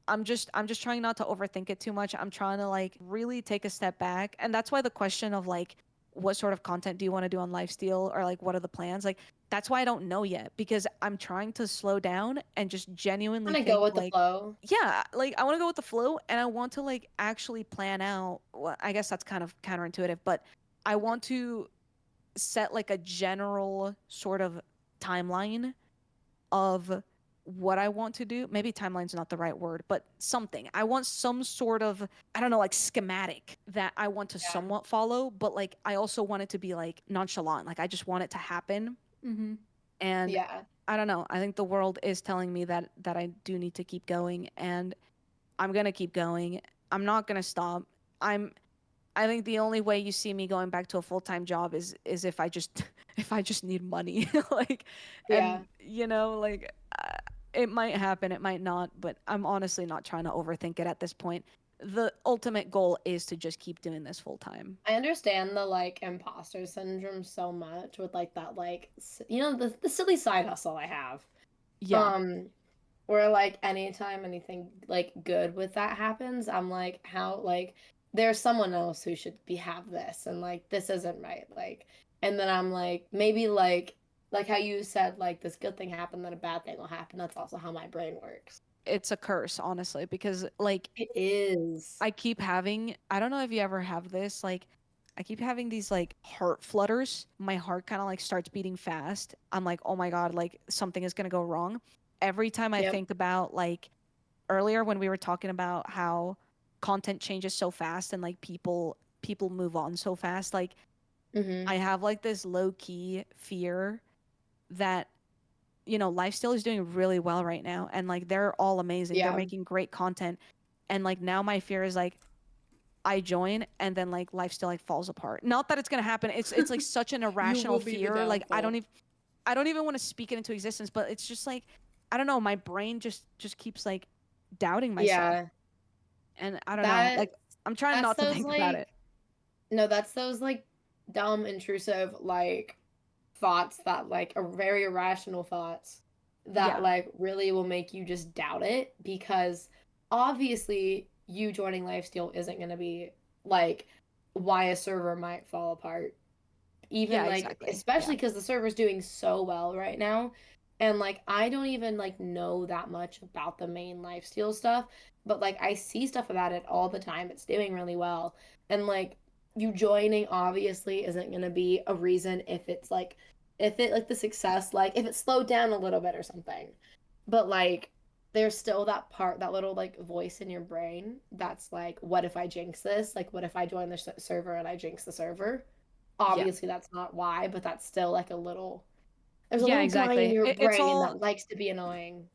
I'm just trying not to overthink it too much. I'm trying to like really take a step back. And that's why the question of like what sort of content do you want to do on Lifesteal or like what are the plans? Like that's why I don't know yet because I'm trying to slow down and just genuinely Kind of go think with the like flow. yeah, like I want to go with the flow and I want to like actually plan out well, I guess that's kind of counterintuitive, but I want to set like a general sort of timeline of what I want to do. Maybe timeline's not the right word, but something. I want some sort of, I don't know, like schematic that I want to Yeah. somewhat follow, but like I also want it to be like nonchalant. Like I just want it to happen. Mm-hmm. And Yeah. I don't know. I think the world is telling me that I do need to keep going and I'm going to keep going. I'm not going to stop. I think the only way you see me going back to a full-time job is if I just if I just need money like Yeah. and like it might happen, it might not, but I'm honestly not trying to overthink it at this point. The ultimate goal is to just keep doing this full time. I understand the like imposter syndrome so much with like that like the silly side hustle I have. Yeah. Um where like anytime anything like good with that happens, I'm like how like there's someone else who should be have this and like this isn't right. Like and then I'm like maybe like how you said like this good thing happened then a bad thing will happen. That's also how my brain works. It's a curse, honestly, because like It is. I keep having, I don't know if you ever have this, like I keep having these like heart flutters. My heart kind of like starts beating fast. I'm like, "Oh my God, like something is going to go wrong." Every time I Yep. think about like earlier when we were talking about how content changes so fast and like people move on so fast, like Mm-hmm. I have like this low key fear that Lifestyle is doing really well right now and like they're all amazing. They're Yeah. making great content. And like now my fear is like I join and then like Lifestyle like falls apart. Not that it's going to happen. It's like such an You irrational will be the fear. Like downfall. I don't even want to speak it into existence, but it's just like I don't know, my brain just keeps like doubting myself. Yeah. And I don't know. That Like I'm trying that's not to those think about like it. no, that's those like dumb, intrusive like thoughts that like are very irrational thoughts that Yeah. like really will make you just doubt it because obviously you joining Lifesteal isn't going to be like why a server might fall apart. Even Yeah, like exactly. Yeah. especially because the server's doing so well right now. And like I don't even like know that much about the main Lifesteal stuff, but like I see stuff about it all the time. It's doing really well. And like you joining obviously isn't gonna be a reason if it's like if it like the success like if it slowed down a little bit or something. But like there's still that part, that little like voice in your brain that's like, what if I jinx this? Like, what if I join the server and I jinx the server? Yeah. Obviously that's not why, but that's still like a little there's a Yeah, little guy in exactly. your It's brain all that likes to be annoying.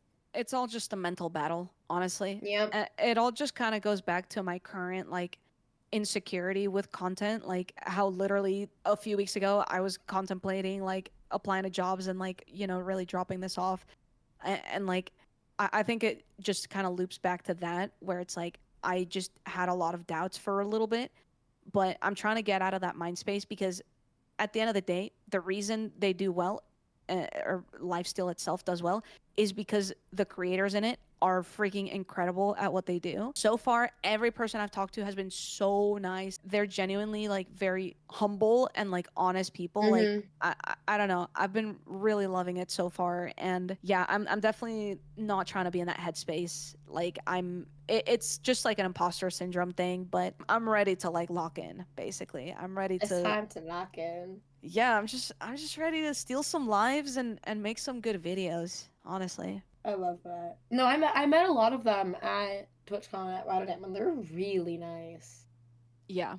just a mental battle, honestly. Yep. It all just kind of goes back to my current like insecurity with content, like how literally a few weeks ago I was contemplating like applying to jobs and like, really dropping this off. And like I think it just kind of loops back to that where it's like I just had a lot of doubts for a little bit, but I'm trying to get out of that mind space because at the end of the day, the reason they do well or Lifesteal itself does well is because the creators in it are freaking incredible at what they do. So far, every person I've talked to has been so nice. They're genuinely like very humble and like honest people. Like I don't know. I've been really loving it so far, and yeah, I'm definitely not trying to be in that headspace. Like it's just like an imposter syndrome thing, but I'm ready to like lock in. Basically, I'm ready It's to. time to lock in. Yeah, I'm just ready to steal some lives and make some good videos. Honestly. I love that. No, I met a lot of them at TwitchCon at Rotterdam, and they're really nice. Yeah.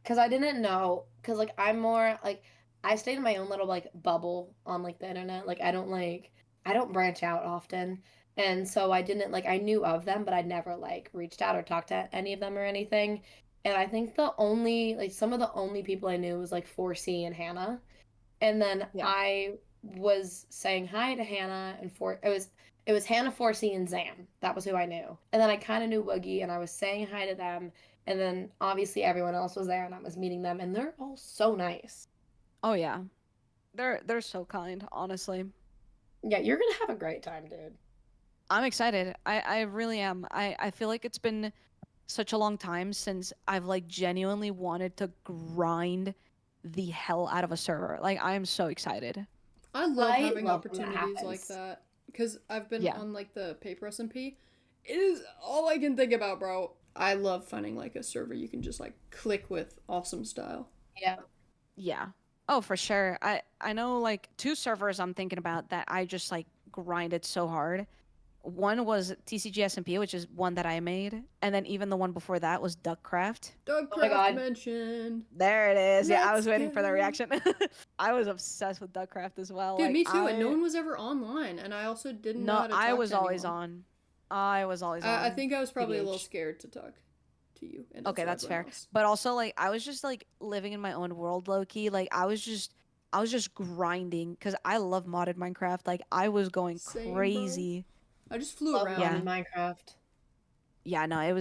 Cause I didn't know, cause like I'm more like I stayed in my own little like bubble on like the internet. Like I don't branch out often, and so I didn't like I knew of them, but I never like reached out or talked to any of them or anything. And I think some of the only people I knew was like 4C and Hannah, and then Yeah. I was saying hi to Hannah and it was Hannah, 4C, and Zam. That was who I knew. And then I kind of knew Woogie, and I was saying hi to them. And then obviously everyone else was there, and I was meeting them, and they're all so nice. Oh yeah. They're so kind, honestly. Yeah, you're gonna have a great time, dude. I'm excited. I really am. I feel like it's been such a long time since I've like genuinely wanted to grind the hell out of a server. Like I am so excited. I love having love when that opportunities like happens. that because I've been Yeah. on like the paper SMP. It is all I can think about, bro. I love finding like a server you can just like click with awesome style. Yeah. Yeah. Oh, for sure. I know like two servers I'm thinking about that I just like grinded so hard. One was TCG SMP, which is one that I made, and then even the one before that was Duckcraft. Duckcraft God. mentioned. There it is. Yeah, I was Let's waiting for the go. reaction. I was obsessed with Duckcraft as well. Dude, like, me too. And no one was ever online, and I also didn't know No, how to talk I was to always anyone. on. I was always on. I think I was probably a little TBH. scared to talk to you. And Okay, also that's everyone fair. else. But also, like, I was just like living in my own world, low key. Like, I was just grinding because I love modded Minecraft. Like, I was going Same, bro. crazy. I just flew Love around. Yeah. Minecraft. Yeah, no, it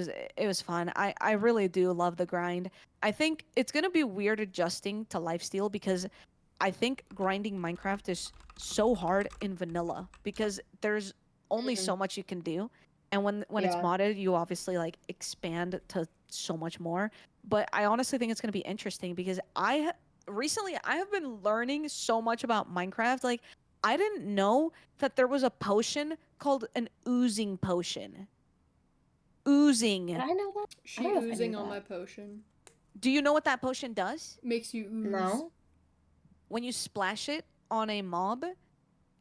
was fun. I really do love the grind. I think it's gonna be weird adjusting to lifesteal because I think grinding Minecraft is so hard in vanilla because there's only so much you can do, and when it's Yeah. modded, you obviously like expand to so much more. But I honestly think it's gonna be interesting because recently I have been learning so much about Minecraft. Like I didn't know that there was a potion called an oozing potion. Oozing. Did I know that? She don't know if I knew oozing on that. my potion. Do you know what that potion does? Makes you ooze. No. When you splash it on a mob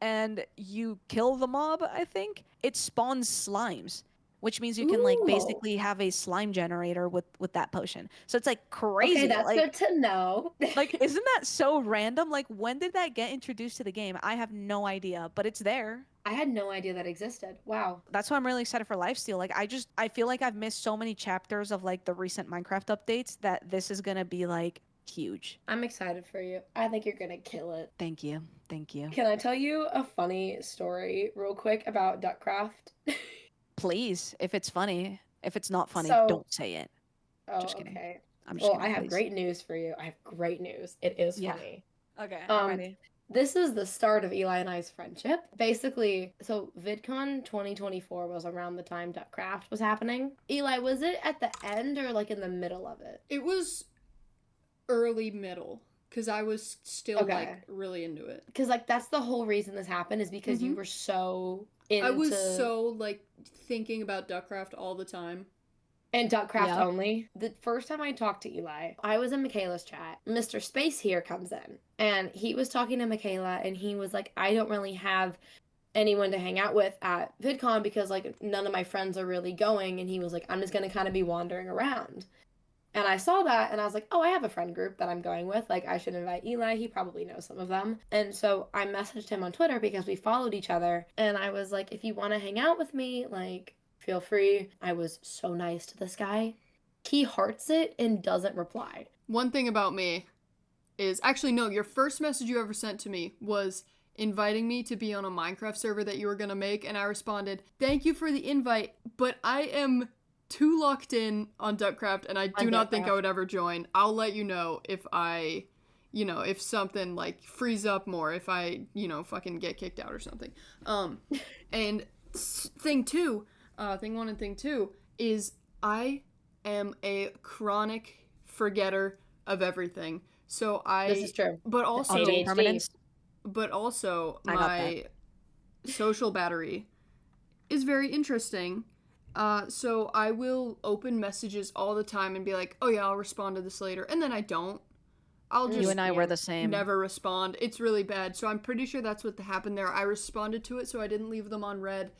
and you kill the mob, I think, it spawns slimes, which means you can like Ooh. basically have a slime generator with that potion. So it's like crazy. Okay, that's like, good to know. like isn't that so random? Like when did that get introduced to the game? I have no idea, but it's there. I had no idea that existed. Wow. That's why I'm really excited for Lifesteal. Like I feel like I've missed so many chapters of like the recent Minecraft updates that this is gonna be like huge. I'm excited for you. I think you're gonna kill it. Thank you. Thank you. Can I tell you a funny story real quick about Duckcraft? Please, if it's funny. If it's not funny, So- don't say it. Oh, Just kidding. okay. I'm just Well, kidding, I have please. great news for you. I have great news. It is Yeah. funny. Okay, I'm I'm ready. ready. This is the start of Eli and I's friendship. Basically, so VidCon 2024 was around the time Duckcraft was happening. Eli, was it at the end or like in the middle of it? It was early middle because I was still Okay. like really into it. Because like that's the whole reason this happened is because you Mhm. were so into I was so like thinking about Duckcraft all the time. and Duckcraft Yeah. only. The first time I talked to Eli, I was in Michaela's chat. Mr. Space here comes in, and he was talking to Michaela, and he was like, I don't really have anyone to hang out with at VidCon because like none of my friends are really going, and he was like, I'm just gonna kind of be wandering around. And I saw that, and I was like, oh, I have a friend group that I'm going with. Like, I should invite Eli. He probably knows some of them. And so I messaged him on Twitter because we followed each other. And I was like, if you want to hang out with me, like, feel free. I was so nice to this guy. He hearts it and doesn't reply. One thing about me is actually no, your first message you ever sent to me was inviting me to be on a Minecraft server that you were gonna make, and I responded, "Thank you for the invite, but I am too locked in on Duckcraft, and I do not think I Duckcraft. would ever join. I'll let you know if I you know, if something like frees up more, if I, you know, fucking get kicked out or something. And thing one and thing two is I am a chronic forgetter of everything. So This is true. but also ADHD. Permanence. but also I got my social battery is very interesting. So I will open messages all the time and be like, oh yeah, I'll respond to this later, and then I don't. I'll just You and I were the same. never respond. It's really bad. So I'm pretty sure that's what happened there. I responded to it, so I didn't leave them on red,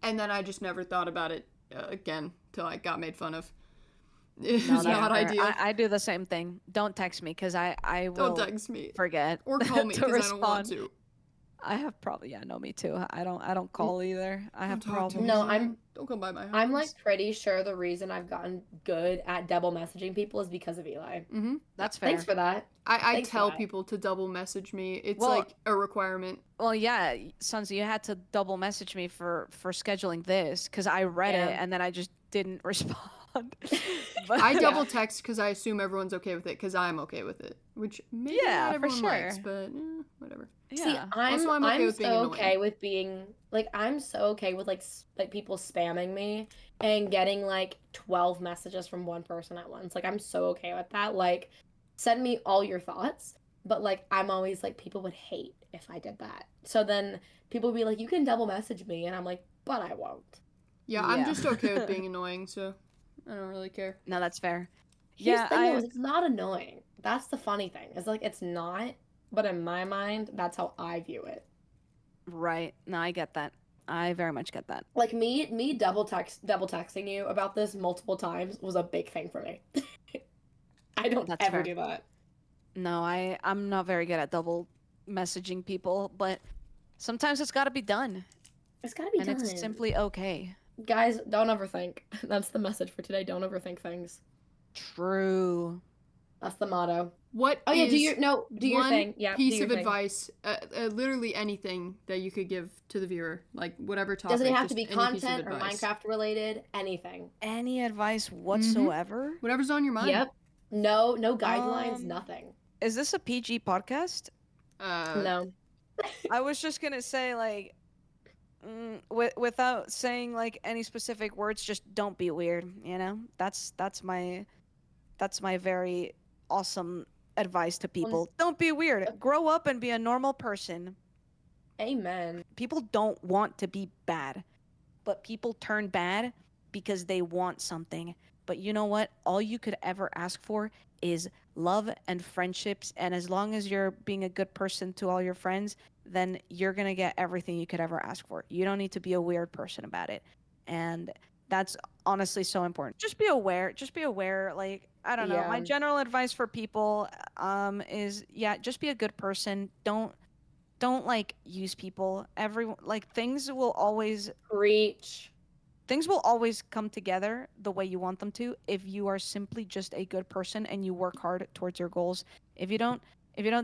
and then I just never thought about it again till I got made fun of. It's No, that's not fair. ideal. I do the same thing. Don't text me because I will Don't text me forget or call me to because I don't want respond. to. I have no, me too. I don't call either. I have Don't talk to me. problems. No, Don't come by my house. I'm like pretty sure the reason I've gotten good at double messaging people is because of Eli. Mm-hmm. That's fair. Thanks for that. I Thanks for tell that. people to double message me. It's Well- like a requirement. Well, yeah, Sons, you had to double message me for scheduling this because I read Yeah. it and then I just didn't respond. But I double text because I assume everyone's okay with it because I'm okay with it, which maybe Yeah, not for everyone likes, sure. but whatever. yeah. See, I'm Also, I'm okay with being so annoying. okay with being like I'm so okay with like people spamming me and getting like 12 messages from one person at once. Like I'm so okay with that. Like send me all your thoughts, but like I'm always like people would hate if I did that. So then people would be like you can double message me and I'm like but I won't. Yeah, I'm Yeah. just okay with being annoying, so I don't really care. No, that's fair. Here's Yeah, the thing though, is it's not annoying. That's the funny thing. It's like it's not, but in my mind, that's how I view it. right. No, I get that. I very much get that. Like me double texting you about this multiple times was a big thing for me. I don't That's ever fair. do that. No, I'm not very good at double messaging people, but sometimes it's got to be done, It's gotta be and done. it's simply okay. Guys, don't overthink. That's the message for today. Don't overthink things. True. That's the motto. What Oh yeah, is do your one thing. Yeah, do piece your of thing. advice, literally anything that you could give to the viewer, like whatever topic. Doesn't it have just to be any piece of content or advice. Minecraft related? Anything. Any advice whatsoever? Whatever's on your mind. Yep. No guidelines, Um, nothing. Is this a PG podcast? No. I was just gonna say like, without saying like any specific words, just don't be weird. You know, that's my very awesome advice to people. Don't be weird. Grow up and be a normal person. Amen. People don't want to be bad, but people turn bad because they want something. But you know what? All you could ever ask for is love and friendships. And as long as you're being a good person to all your friends, then you're going to get everything you could ever ask for. You don't need to be a weird person about it. And that's honestly so important. Just be aware. Just be aware. Like, I don't know. My Yeah. general advice for people is, yeah, just be a good person. Don't like use people. Things will always Preach. come together the way you want them to if you are simply just a good person and you work hard towards your goals. If you don't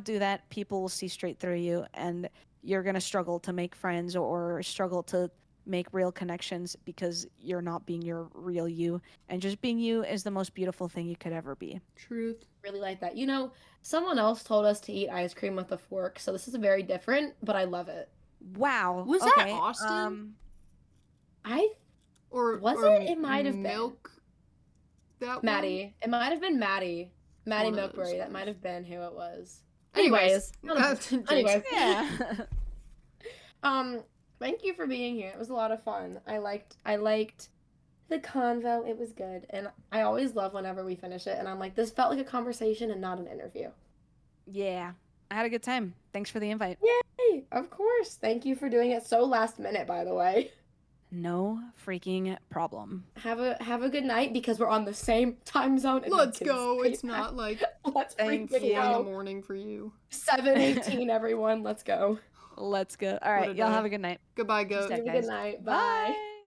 do that, people will see straight through you and you're going to struggle to make friends or struggle to make real connections because you're not being your real you. And just being you is the most beautiful thing you could ever be. Truth. Really like that. You know, someone else told us to eat ice cream with a fork, so this is very different, but I love it. Wow. Was that okay. Austin? I Or Was or it? It might have been. milk. That one? Maddie. It might have been Maddie. Maddie One of those Milkberry. That ones. might have been who it was. Anyways, Anyways. Yeah. Thank you for being here. It was a lot of fun. I liked the convo. It was good. And I always love whenever we finish it and I'm like, this felt like a conversation and not an interview. Yeah. I had a good time. Thanks for the invite. Yay! Of course. Thank you for doing it so last minute, by the way. No freaking problem. Have a good night because we're on the same time zone. and I Let's can go. say It's that. not like Let's Thank four freaking in the go. morning for you. 7:18, everyone. Let's go. Let's go. All right. a Y'all day. have a good night. Goodbye, goat. Stay Have a guys. good night. Bye. Bye.